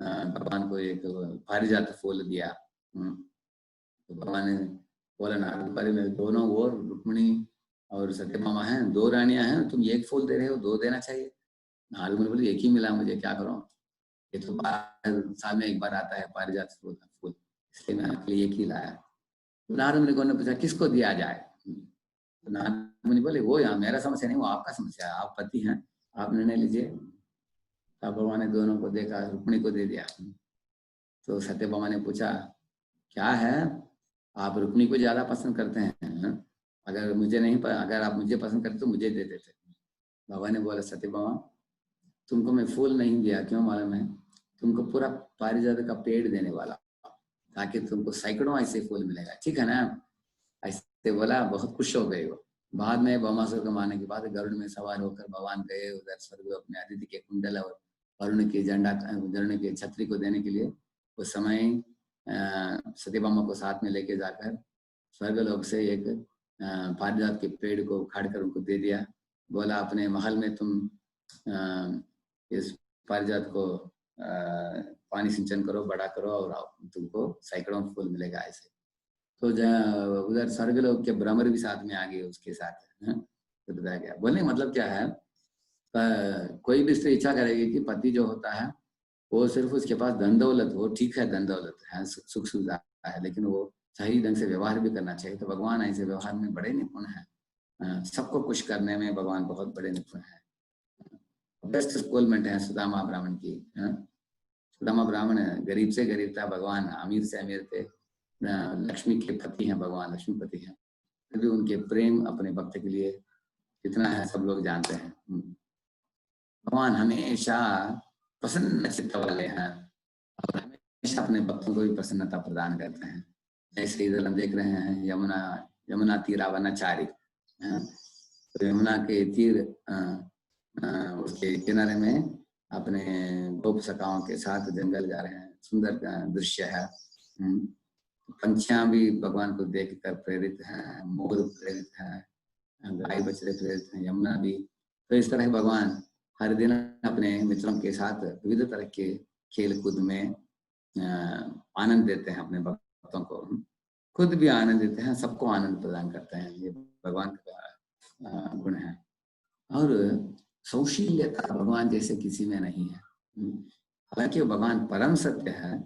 भगवान को एक पारिजात फूल दिया, तो भगवान ने बोला नारद पहले में दोनों और रुक्मिणी और सत्यभामा हैं, 2 रानियां हैं, तुम एक फूल दे रहे हो, 2 देना चाहिए। नारद मुनि बोले एक ही मिला मुझे, क्या करूं, ये तो साल में एक बार आता है पारिजात फूल, इसलिए मैं आपके लिए एक ही लाया। तो नारद मुनि ने पूछा किसको दिया जाए, तो नारद मुनि बोले वो यहाँ मेरा समस्या नहीं, वो आपका समस्या है, आप पति हैं, आप निर्णय लीजिए। तब भगवान ने दोनों को देखा, रुक्मिणी को दे दिया। तो सत्यभामा ने पूछा, क्या है, आप रुक्मिणी को ज्यादा पसंद करते हैं? अगर मुझे नहीं, अगर आप मुझे पसंद करते तो मुझे दे देते। भगवान ने बोला, सत्यभामा तुमको मैं फूल नहीं दिया, क्यों मालूम है? तुमको पूरा पारिजात का पेड़ देने वाला, ताकि तुमको सैकड़ों ऐसे फूल मिलेगा, ठीक है ना? ऐसे बोला, बहुत खुश हो गए वो। बाद में भौमासुर को मारने के बाद गरुड़ में सवार होकर भगवान गए उधर स्वर्ग, अपने अदिति के कुंडल और वरुण के झंडा, वरुण के छतरी को देने के लिए। उस समय सत्यभामा को साथ में लेके जाकर स्वर्गलोक से एक पारिजात के पेड़ को उखाड़ कर उनको दे दिया। बोला, अपने महल में तुम इस पारिजात को पानी सिंचन करो, बड़ा करो, और तुमको सैकड़ों फूल मिलेगा ऐसे। तो उधर स्वर्गलोक के ब्रह्मर भी साथ में आ गए उसके साथ। तो बताया गया, बोलने मतलब क्या है, कोई भी स्त्री इच्छा करेगी कि पति जो होता है वो सिर्फ उसके पास धन दौलत हो, ठीक है, धन दौलत है, सुख सुविधा है, लेकिन वो सही ढंग से व्यवहार भी करना चाहिए। तो भगवान ऐसे व्यवहार में बड़े निपुण है, सबको खुश करने में भगवान बहुत बड़े निपुण है। बेस्ट स्कूलमेंट है सुदामा ब्राह्मण की। सुदामा ब्राह्मण गरीब से गरीब था, भगवान अमीर से अमीर थे, लक्ष्मी के पति हैं, भगवान लक्ष्मीपति हैं, फिर भी उनके प्रेम अपने भक्त के लिए कितना है सब लोग जानते हैं। भगवान हमेशा प्रसन्न चित्त वाले हैं और हमेशा अपने भक्तों को भी प्रसन्नता प्रदान करते हैं। जैसे इधर हम देख रहे हैं यमुना तीरावनाचारी, तो यमुना के तीर उसके किनारे में अपने गोप सखाओं के साथ जंगल जा रहे हैं, सुंदर दृश्य है। पंछियां भी भगवान को देखकर प्रेरित हैं, मोर प्रेरित है, गाय बछड़े प्रेरित हैं, यमुना भी। तो इस तरह भगवान हर दिन अपने मित्रों के साथ विविध तरह के खेल कूद में आनंद देते हैं अपने भक्तों को, खुद भी आनंद देते हैं, सबको आनंद प्रदान करते हैं। ये भगवान का गुण है। और सौशील्यता भगवान जैसे किसी में नहीं है। हालांकि भगवान परम सत्य है,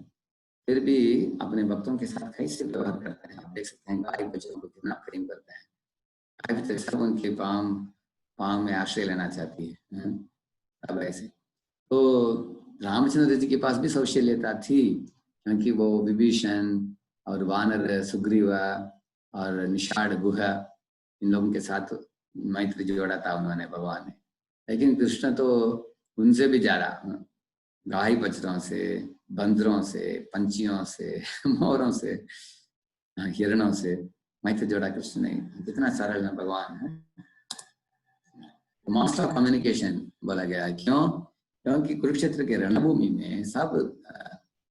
फिर भी अपने भक्तों के साथ कैसे व्यवहार करते हैं। आप देख सकते हैं गाय बच्चों को कितना प्रेम करते हैं, गाय बच्चे सब उनके पाँव में आश्रय लेना चाहती है। अब ऐसे तो रामचंद्र जी के पास भी सौशील्यता थी, क्योंकि वो विभीषण और वानर सुग्रीवा और निषाद गुहा इन लोगों के साथ मैत्री जोड़ा था उन्होंने, भगवान ने। लेकिन कृष्ण तो उनसे भी ज्यादा गाय बछड़ों से, बंदरों से, पंछियों से, मोरों से, हिरणों से मैत्री जोड़ा कृष्ण ने। कितना सरल है भगवान है, मास्टर ऑफ कम्युनिकेशन बोला गया है। क्यों? क्योंकि कुरुक्षेत्र के रणभूमि में सब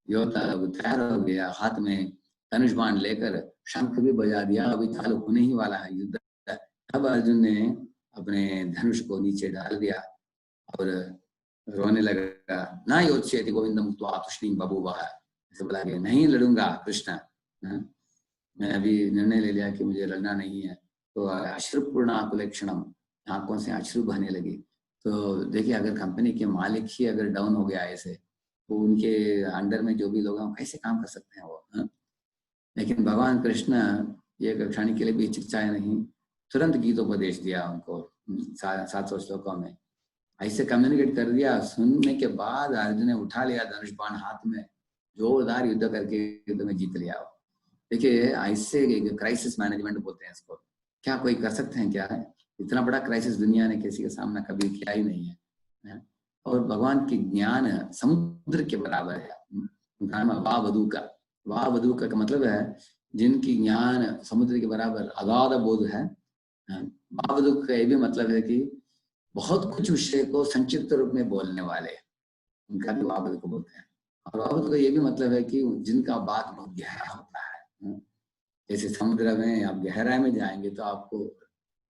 योद्धा तैयार हो गया, हाथ में धनुष बाण लेकर शंख भी बजा दिया, अभी चालू होने ही वाला है युद्ध। तब अर्जुन ने अपने धनुष को नीचे डाल दिया और रोने लगा, ना योच्येति गोविंदम त्वा तुष्णीं बभूवः। ऐसे बोला गया, नहीं लड़ूंगा कृष्ण, मैं अभी निर्णय ले लिया कि मुझे लड़ना नहीं है। तो अश्रुपूर्ण आकुलेक्षणम, आंखों से अश्रु बहने लगी। तो देखिए, अगर कंपनी के मालिक ही अगर डाउन हो गया ऐसे, तो उनके अंडर में जो भी लोग हैं कैसे काम कर सकते हैं वो। लेकिन भगवान कृष्ण ये क्षण के लिए भी हिचकिचाए नहीं, तुरंत गीतोपदेश दिया उनको 700 श्लोकों में, ऐसे कम्युनिकेट कर दिया। सुनने के बाद अर्जुन ने उठा लिया धनुष बाण हाथ में, जोरदार युद्ध करके युद्ध में जीत लिया। देखिए, ऐसे क्राइसिस मैनेजमेंट बोलते हैं इसको। क्या कोई कर सकते हैं क्या? इतना बड़ा क्राइसिस दुनिया ने किसी का सामना कभी किया ही नहीं है। और भगवान की ज्ञान समुद्र के बराबर है। वाह वधु का मतलब है जिनकी ज्ञान समुद्र के बराबर अगाध बोध है। वाह वधु का ये भी मतलब है कि बहुत कुछ विषय को संक्षिप्त रूप में बोलने वाले, उनका भी वाह वधु को बोलते हैं। और वाह वधु का ये भी मतलब है कि जिनका बात बहुत गहरा होता है। जैसे समुद्र में आप गहराई में जाएंगे तो आपको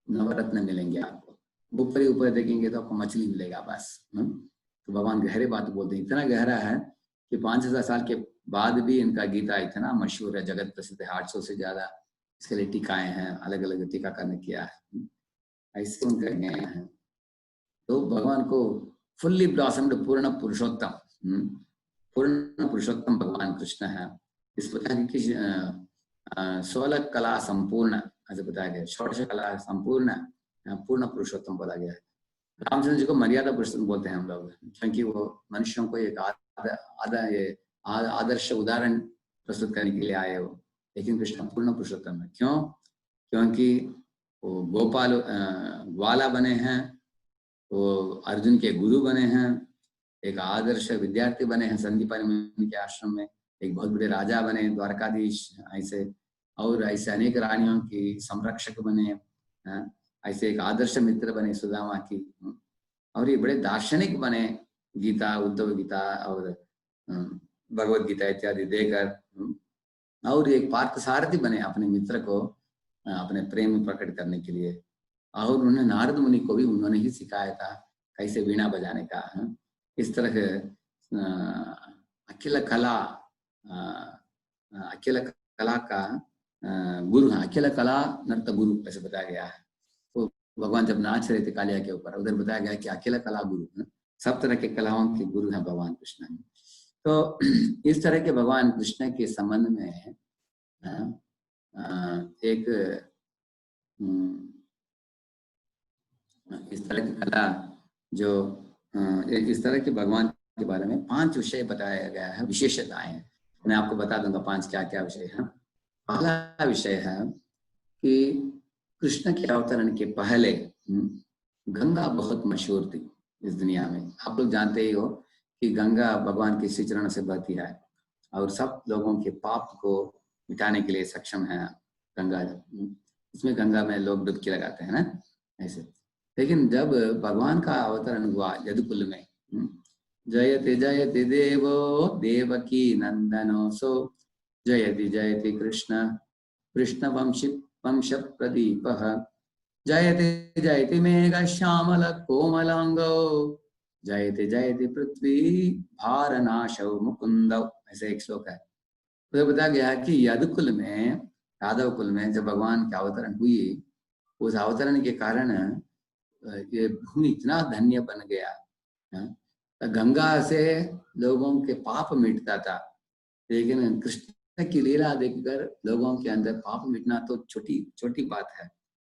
नवरत्न मिलेंगे, आपको ऊपर ही ऊपर देखेंगे तो आपको मछली मिलेगा बस। तो भगवान गहरे बात बोलते हैं, इतना गहरा है कि 5000 साल के बाद भी इनका गीता इतना मशहूर है, जगत प्रसिद्ध है। 800 से ज्यादा इसके लिए टीकाएं हैं, अलग अलग टीकाकार ने किया है, ऐसे उनका ज्ञान है। तो भगवान को फुल्ली ब्लॉसम्ड पूर्ण पुरुषोत्तम भगवान कृष्ण है। इस प्रकार की 16 कला संपूर्ण ऐसे बताया गया, 16 कला संपूर्ण पूर्ण पुरुषोत्तम बोला गया है। रामचंद्र जी को मर्यादा पुरुषोत्तम बोलते हैं हम लोग, क्योंकि वो मनुष्यों को एक आदर्श उदाहरण प्रस्तुत करने के लिए आए हो। लेकिन कृष्ण पूर्ण पुरुषोत्तम है। क्यों? क्योंकि वो गोपाल ग्वाला बने हैं, वो अर्जुन के गुरु बने हैं, एक आदर्श विद्यार्थी बने हैं संदीपानि मुनि के आश्रम में, एक बहुत बड़े राजा बने द्वारकाधीश ऐसे, और ऐसे अनेक रानियों की संरक्षक बने, ऐसे एक आदर्श मित्र बने सुदामा की, और ये बड़े दार्शनिक बने, गीता, उद्धव गीता और भगवत गीता इत्यादि देकर, और एक पार्थसारथी बने अपने मित्र को अपने प्रेम प्रकट करने के लिए। और उन्होंने नारद मुनि को भी उन्होंने ही सिखाया था कैसे वीणा बजाने का। इस तरह अखिल कला का गुरु है, अखिल कला नर्त गुरु ऐसे बताया गया है। तो भगवान जब नाच रहे थे कालिया के ऊपर, उधर बताया गया कि अखिल कला गुरु, सब तरह के कलाओं के गुरु हैं भगवान कृष्ण। तो इस तरह के भगवान कृष्ण के संबंध में एक इस तरह की कला जो इस तरह के भगवान के बारे में 5 विषय बताया गया है, विशेषताएं। मैं आपको बता दूंगा 5 क्या क्या विषय है। पहला विषय है कि कृष्ण के अवतरण के पहले गंगा बहुत मशहूर थी इस दुनिया में। आप लोग जानते ही हो कि गंगा भगवान के श्री चरण से बहती है और सब लोगों के पाप को मिटाने के लिए सक्षम है गंगा। इसमें गंगा में लोग डुबकी लगाते हैं ना ऐसे। लेकिन जब भगवान का अवतरण हुआ यदुकुल में, जयति जयति देवो देवकी नंदनोसो, जयति जयति कृष्ण कृष्ण वंश प्रदीपः, जयति जयति मेघ श्यामल कोमलांगो, जयति जयति पृथ्वी भारनाशौ मुकुंद। ऐसे एक श्लोक है। तो बताया गया है कि यदुकुल में, यादव कुल में जब भगवान की अवतरण हुई, उस अवतरण के कारण ये भूमि इतना धन्य बन गया। तो गंगा से लोगों के पाप मिटता था, लेकिन कृष्ण की लीला देखकर लोगों के अंदर पाप मिटना तो छोटी छोटी बात है,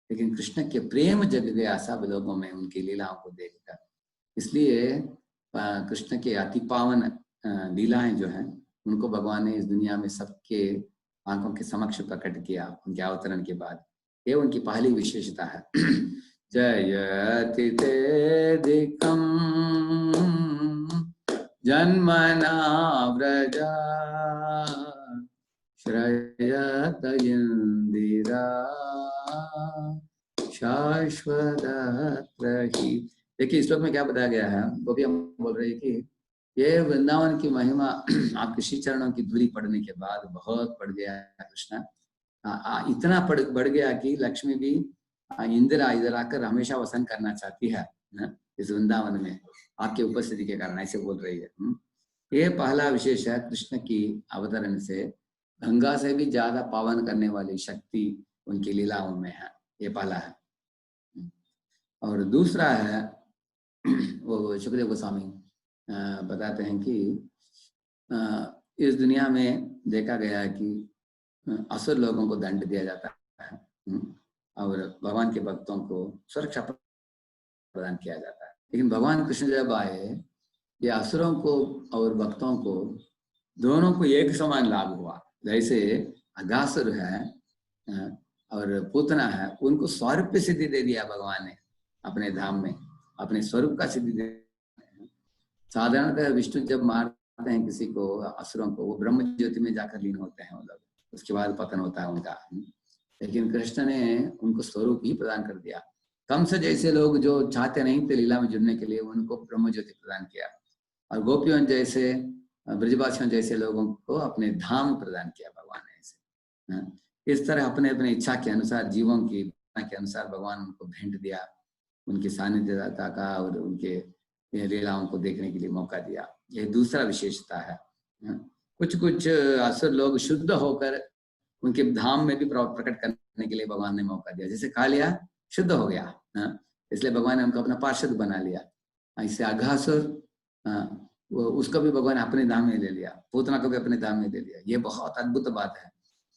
लेकिन कृष्ण के प्रेम जग गया सब लोगों में उनकी लीलाओं को देखकर। इसलिए कृष्ण के अति पावन लीलाएं जो हैं उनको भगवान ने इस दुनिया में सबके आंखों के समक्ष प्रकट किया उनके अवतरण के बाद। ये उनकी पहली विशेषता है। जयति तेदिकं जन्मना व्रजा श्रयत इंदिरा शाश्वत ही। देखिए इस श्लोक में क्या बताया गया है, वो भी हम बोल रहे हैं कि ये वृंदावन की महिमा आपके श्री चरणों की दूरी पड़ने के बाद बहुत बढ़ गया है। कृष्ण इतना बढ़ गया कि लक्ष्मी भी इंदिरा इधर आकर हमेशा वसन करना चाहती है इस वृंदावन में आपके उपस्थिति के कारण, ऐसे बोल रही है। ये पहला विशेष है, कृष्ण की अवतरण से गंगा से भी ज्यादा पावन करने वाली शक्ति उनकी लीलाओं में है। ये पहला है। और दूसरा है वो सुखदेव गोस्वामी बताते हैं कि इस दुनिया में देखा गया है कि असुर लोगों को दंड दिया जाता है और भगवान के भक्तों को सुरक्षा प्रदान किया जाता है। लेकिन भगवान कृष्ण जब आए, ये असुरों को और भक्तों को दोनों को एक समान लाभ हुआ। जैसे अघासुर है और पूतना है, उनको स्वरूप सिद्धि दे दिया भगवान ने अपने धाम में, अपने स्वरूप का सिद्धि दे। साधारणतः विष्णु जब मारते हैं किसी को, असुरों को, वो ब्रह्म ज्योति में जाकर लीन होते हैं वो लोग, उसके बाद पतन होता है उनका। लेकिन कृष्ण ने उनको स्वरूप ही प्रदान कर दिया। कंस जैसे लोग जो चाहते नहीं थे लीला में जुड़ने के लिए, उनको ब्रह्म ज्योति प्रदान किया। और गोपियों जैसे, ब्रजवासियों जैसे लोगों को अपने धाम प्रदान किया भगवान ने। ऐसे इस तरह अपने अपने इच्छा के अनुसार, जीवों की इच्छा के अनुसार भगवान उनको भेंट दिया, उनकी सानिध्यता का और उनके लीलाओं को देखने के लिए मौका दिया। ये दूसरा विशेषता है। कुछ कुछ असुर लोग शुद्ध होकर उनके धाम में भी प्रकट करने के लिए भगवान ने मौका दिया। जैसे कालिया शुद्ध हो गया, इसलिए भगवान ने उनको अपना पार्षद बना लिया। ऐसे अघासुर, उसको भी भगवान अपने धाम में ले लिया, पूतना को भी अपने धाम में ले लिया। ये बहुत अद्भुत बात है,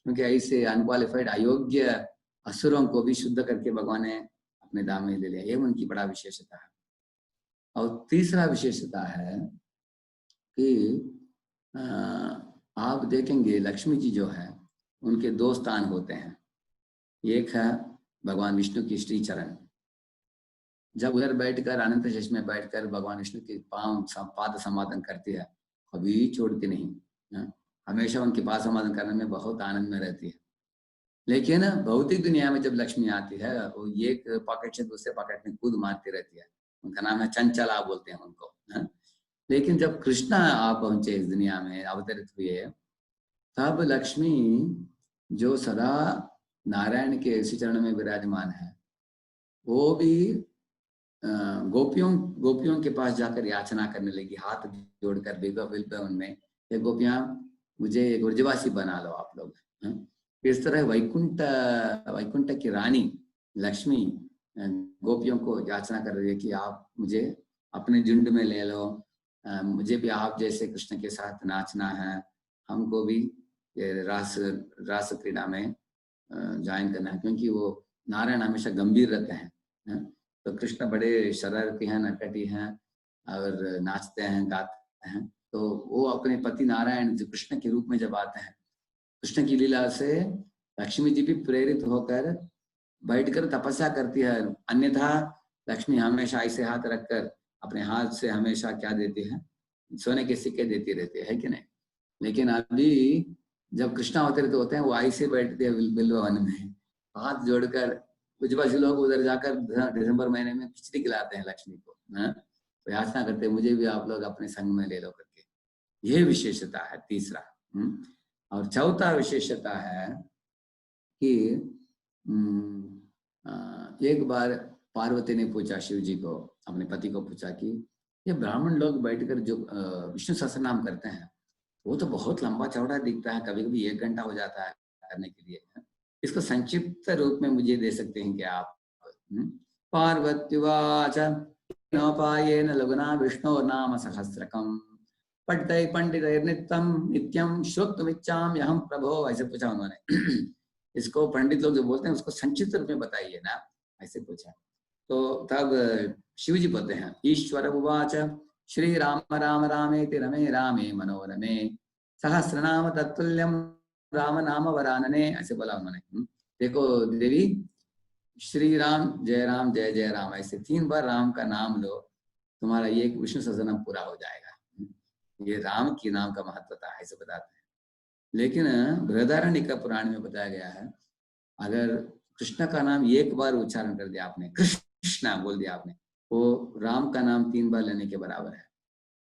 क्योंकि ऐसे अनक्वालिफाइड अयोग्य असुरों को भी शुद्ध करके भगवान ने अपने धाम में ले लिया। ये उनकी बड़ा विशेषता है। और तीसरा विशेषता है कि आप देखेंगे लक्ष्मी जी जो है उनके दो स्थान होते हैं। एक है भगवान विष्णु की श्री चरण, जब उधर बैठकर अनंत शेष में बैठकर भगवान विष्णु के पाद समाधान करती है, कभी छोड़ती नहीं, हमेशा उनके पाद समाधान करने में बहुत आनंद में रहती है। लेकिन भौतिक दुनिया में जब लक्ष्मी आती है वो एक पॉकेट से दूसरे पॉकेट में कूद मारती रहती है, उनका नाम है चंचला बोलते हैं उनको। लेकिन जब कृष्णा आप पहुंचे इस दुनिया में अवतरित हुए, तब लक्ष्मी जो सदा नारायण के इसी चरण में विराजमान है, वो भी गोपियों के पास जाकर याचना करने लगी, हाथ जोड़कर बिल्कुल उनमें, ये गोपियां मुझे एक ब्रजवासी बना लो आप लोग। इस तरह वैकुंठ की रानी लक्ष्मी गोपियों को याचना कर रही है कि आप मुझे अपने झुंड में ले लो, मुझे भी आप जैसे कृष्ण के साथ नाचना है, हमको भी रास क्रीड़ा में ज्वाइन करना है, क्योंकि वो नारायण हमेशा गंभीर रहते हैं। तो कृष्ण बड़े शरारती हैं, नटखटी हैं और नाचते हैं, गाते हैं। तो वो अपने पति नारायण जो कृष्ण के रूप में जब आते हैं, कृष्ण की लीला से लक्ष्मी जी भी प्रेरित होकर बैठकर तपस्या करती है। अन्यथा लक्ष्मी हमेशा ऐसे हाथ रखकर अपने हाथ से हमेशा क्या देती है, सोने के सिक्के देती रहती है कि नहीं। लेकिन अभी जब कृष्ण अवतरित होते हैं वो ऐसे बैठते हैं बिल्व वन में, हाथ जोड़कर। कुछ बच्चे लोग उधर जाकर दिसंबर महीने में खिचड़ी खिलाते हैं लक्ष्मी को, तो याचना करते हैं मुझे भी आप लोग अपने संग में ले लो करके। ये विशेषता है तीसरा। और चौथा विशेषता है कि एक बार पार्वती ने पूछा शिव जी को, अपने पति को पूछा कि ये ब्राह्मण लोग बैठकर जो विष्णु सहस्रनाम करते हैं वो तो बहुत लंबा चौड़ा दिखता है, कभी कभी 1 घंटा हो जाता है करने के लिए, इसको संक्षिप्त रूप में मुझे दे सकते हैं क्या आप? पार्वत्युवाच नोपायेन लघुना विष्णोर्नाम सहस्रकम् पठितै पंडितैर्नित्यं नित्यं श्रोतुमिच्छामि अहं प्रभो, ऐसे पूछा उन्होंने। इसको पंडित लोग जो बोलते हैं उसको संक्षिप्त रूप में बताइए ना, ऐसे पूछा। तो तब शिव जी बोलते हैं ईश्वर उवाच श्री राम राम रामेति रमे रामे मनोरमे सहस्रनाम तत्तुल्यम राम नाम वरानने, ऐसे बोला उन्होंने। देखो देवी, श्री राम जय जय राम, ऐसे 3 बार राम का नाम लो, तुम्हारा ये विष्णु सहस्रनाम पूरा हो जाएगा। ये राम की नाम का महत्वता है, ऐसे बताते हैं। लेकिन बृहदारण्यक पुराण में बताया गया है, अगर कृष्ण का नाम 1 बार उच्चारण कर दिया आपने, कृष्णा बोल दिया आपने, वो राम का नाम 3 बार लेने के बराबर है,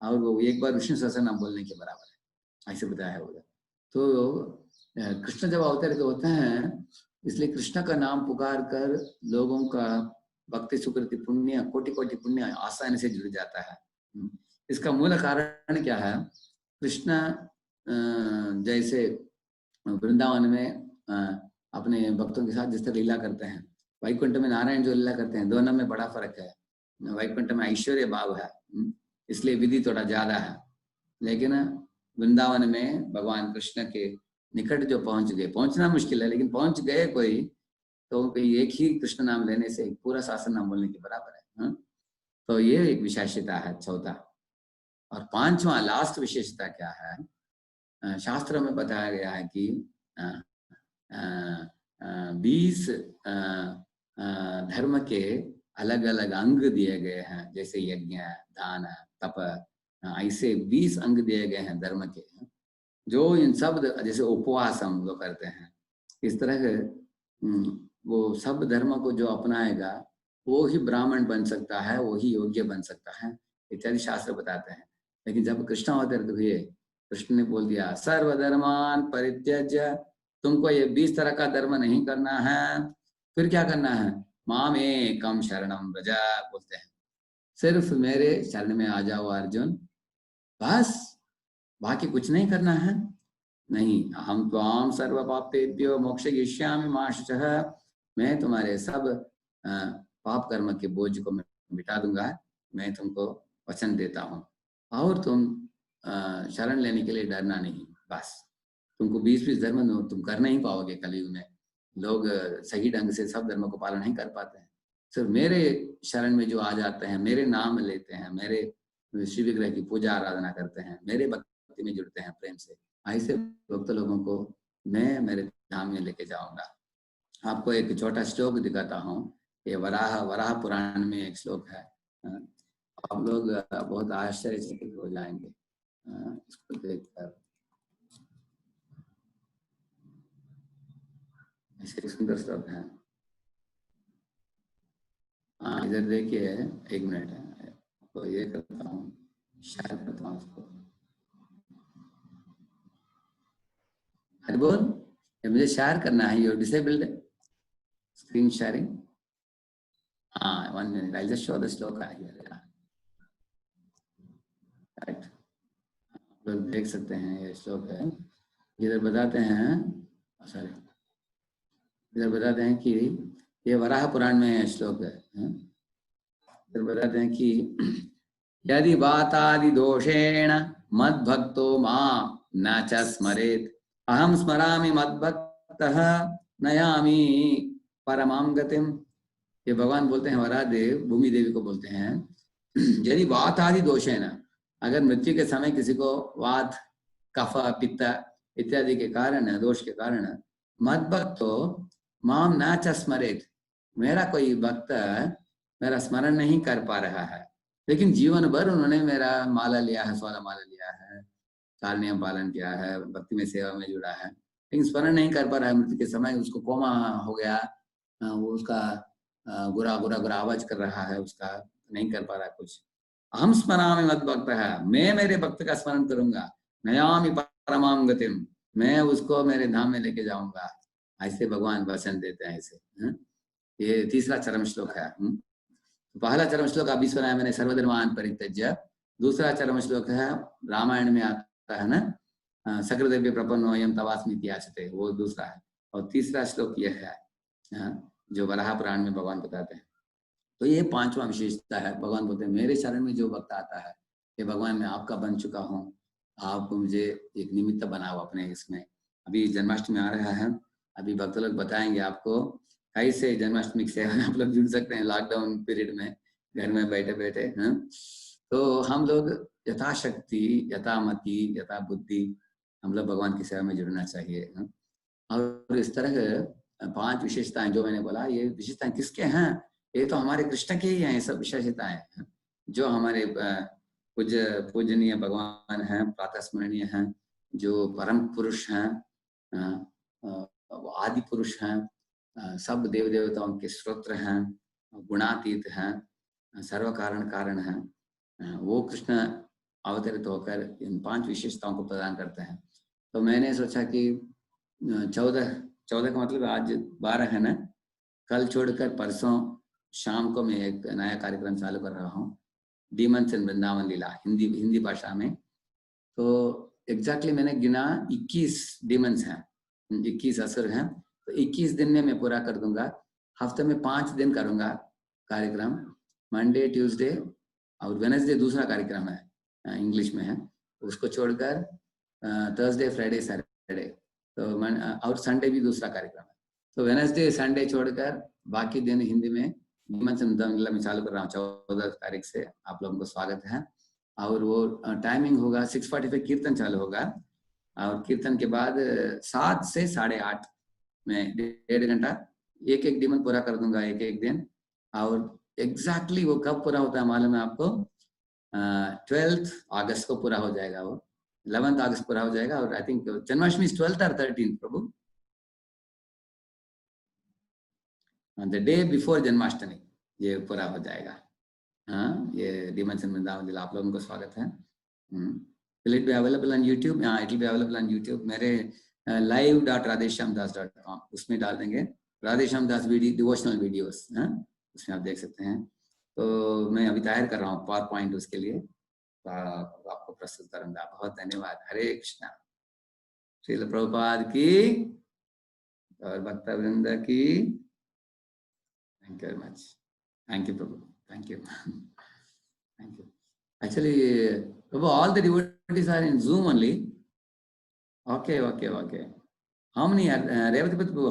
और वो 1 बार विष्णु सहस्रनाम बोलने के बराबर है, ऐसे बताया है उधर। तो कृष्ण जब अवतरित होते हैं, इसलिए कृष्ण का नाम पुकार कर लोगों का भक्ति सुकृति पुण्य कोटि कोटि पुण्य आसानी से जुड़ जाता है। इसका मूल कारण क्या है? कृष्ण जैसे वृंदावन में अपने भक्तों के साथ जिस तरह लीला करते हैं, वैकुंठ में नारायण जो लीला करते हैं, दोनों में बड़ा फर्क है। वैकुंठ में ऐश्वर्य भाव है, इसलिए विधि थोड़ा ज्यादा है, लेकिन वृंदावन में भगवान कृष्ण के निकट जो पहुंच गए, पहुंचना मुश्किल है लेकिन पहुंच गए कोई, तो एक ही कृष्ण नाम लेने से पूरा शास्त्र नाम बोलने के बराबर है। तो ये एक विशेषता है चौथा। और 5वां लास्ट विशेषता क्या है? शास्त्रों में बताया गया है कि 20 धर्म के अलग अलग अंग दिए गए हैं, जैसे यज्ञ, दान, तप, ऐसे 20 अंग दिए गए हैं धर्म के, जो इन सब, जैसे उपवास हम लोग करते हैं, इस तरह वो सब धर्म को जो अपनाएगा वो ही ब्राह्मण बन सकता है, वो ही योग्य बन सकता है, इत्यादि शास्त्र बताते हैं। लेकिन जब कृष्ण अवतरित हुए, कृष्ण ने बोल दिया सर्वधर्मान परित्यज्य, तुमको ये 20 तरह का धर्म नहीं करना है, फिर क्या करना है? माम एकम शरणम व्रज, बोलते हैं सिर्फ मेरे शरण में आ जाओ अर्जुन, बस, बाकी कुछ नहीं करना है। नहीं, अहम त्वाम सर्व पापेभ्यो मोक्षयिष्यामि मा शुचः, मैं तुम्हारे सब पाप कर्म के बोझ को मिटा दूंगा, मैं तुमको वचन देता हूँ। और तुम शरण लेने के लिए डरना नहीं, बस तुमको 20 धर्म तुम कर नहीं पाओगे। कलयुग में लोग सही ढंग से सब धर्म को पालन नहीं कर पाते हैं, सिर्फ मेरे शरण में जो आ जाते हैं, मेरे नाम लेते हैं, मेरे श्री विग्रह की पूजा आराधना करते हैं, मेरे भक्ति में जुड़ते हैं प्रेम से, ऐसे भक्त लोगों को मैं मेरे धाम में लेके जाऊंगा। आपको एक छोटा श्लोक दिखाता हूँ। ये वराह पुराण में एक श्लोक है। आप लोग बहुत आश्चर्यचकित हो जाएंगे इसको देखकर। ऐसे सुंदर श्लोक है। इधर देखिए, एक मिनट है, तो ये करता हूँ, शेयर करता हूँ उसको। अरे बोल, ये मुझे शेयर करना है। Your disabled screen sharing. हाँ, 1 minute, I'll just show the श्लोक here. करेक्ट, लोग देख सकते हैं, ये श्लोक है। इधर बताते हैं, सॉरी, इधर बताते हैं कि ये वराह पुराण में श्लोक है। इधर बताते हैं कि यदि वातादि दोषेण मद्भक्तो मां न च स्मरेत् अहम स्मरामि मद्भक्तः नयामि परमां गतिम। ये भगवान बोलते हैं, वराह देव भूमि देवी को बोलते हैं, यदि वात आदि दोषेण, अगर मृत्यु के समय किसी को वात, कफ, पित्त इत्यादि के कारण, दोष के कारण, मद्भक्तो माम न च स्मरेत्, मेरा कोई भक्त मेरा स्मरण नहीं कर पा रहा है, लेकिन जीवन भर उन्होंने मेरा माला लिया है, 16 माला लिया है, 4 नियम पालन किया है, भक्ति में सेवा में जुड़ा है, लेकिन स्मरण नहीं कर पा रहा है। मृत्यु के समय उसको कोमा हो गया, वो उसका गुरा गुरा गुरा आवाज कर रहा है, उसका नहीं कर पा रहा कुछ। अहम स्मरामि मद्भक्त है, मैं मेरे भक्त का स्मरण करूंगा, नयामि परमां गतिम, मैं उसको मेरे धाम में लेके जाऊंगा। ऐसे भगवान वचन देते हैं ऐसे। ये तीसरा चरम श्लोक है। पहला चरम श्लोक अभी सुनाया मैंने, सर्वधर्मान् परित्यज्य। दूसरा चरम श्लोक है, रामायण में आता है ना, सकृदेव्य प्रपन्नोऽयं तवास्मीति याचते, वो दूसरा है। और तीसरा श्लोक यह है जो वराह पुराण में भगवान बताते हैं। तो ये 5वां विशेषता है। भगवान बोलते हैं, मेरे शरण में जो भक्त आता है, ये भगवान मैं आपका बन चुका हूँ, आप मुझे एक निमित्त बनाओ अपने इसमें। अभी जन्माष्टमी आ रहा है, अभी भक्त लोग बताएंगे आपको कैसे जन्माष्टमी से आप लोग जुड़ सकते हैं लॉकडाउन पीरियड में, घर में बैठे बैठे। तो हम लोग यथाशक्ति, यथामति, यथा बुद्धि हम लोग भगवान की सेवा में जुड़ना चाहिए। और इस तरह 5 विशेषताएं जो मैंने बोला, ये विशेषताएं किसके हैं? ये तो हमारे कृष्ण के ही हैं, ये सब विशेषताएं जो हमारे पूजनीय भगवान हैं, प्रातः स्मरणीय हैं, जो परम पुरुष हैं, आदि पुरुष हैं, सब देव देवताओं के स्तोत्र हैं, गुणातीत हैं, सर्व कारण कारण हैं, वो कृष्ण अवतरित होकर इन 5 विशेषताओं को प्रदान करते हैं। तो मैंने सोचा कि 14 का मतलब आज 12 है ना, कल छोड़कर परसों शाम को मैं एक नया कार्यक्रम चालू कर रहा हूँ, डीमंस इन वृंदावन लीला, हिंदी भाषा में। तो एग्जैक्टली मैंने गिना 21 डीमंस हैं, 21 असुर हैं। तो 21 दिन में मैं पूरा कर दूंगा। हफ्ते में 5 दिन करूंगा कार्यक्रम, मंडे, ट्यूसडे और वेडनेसडे दूसरा कार्यक्रम है, इंग्लिश में है, उसको छोड़कर थर्सडे, फ्राइडे, सैटरडे, तो और संडे भी दूसरा कार्यक्रम है। तो वेडनेसडे, संडे छोड़कर बाकी दिन हिंदी में डीमंस इन वृंदावन लीला में चालू कर रहा हूँ। 14 तारीख से आप लोगों को स्वागत है। और वो टाइमिंग होगा 6:45 कीर्तन चालू होगा, और कीर्तन के बाद 7 से 8:30 में 1.5 घंटा एक डीमन पूरा कर दूंगा एक दिन। और एग्जैक्टली वो कब पूरा होता है मालूम है आपको? 12 अगस्त को पूरा हो जाएगा, वो 11 अगस्त पूरा हो जाएगा। और आई थिंक जन्माष्टमी 12 और 13 प्रभु, द डे बिफोर जन्माष्टमी ये पूरा हो जाएगा। हाँ, ये डीमंस इन वृंदावन लीला, आप लोगों को स्वागत है। Will it be available on YouTube? हाँ, it will be available on YouTube। मेरे live.radheshyamdas.com उसमें डाल देंगे, राधेश्यामदास डिवोशनल वीडियोस, उसमें आप देख सकते हैं। तो मैं अभी तैयार कर रहा हूँ पावर पॉइंट, उसके लिए आपको प्रस्तुत करूंगा। बहुत धन्यवाद। हरे कृष्णा। श्रील प्रभुपाद की और भक्त वृंद की। Thank you very much. Thank you, Prabhu. Thank you. Thank you. Actually, Prabhu, all the devotees are in Zoom only. Okay. How many are Revati Prabhu?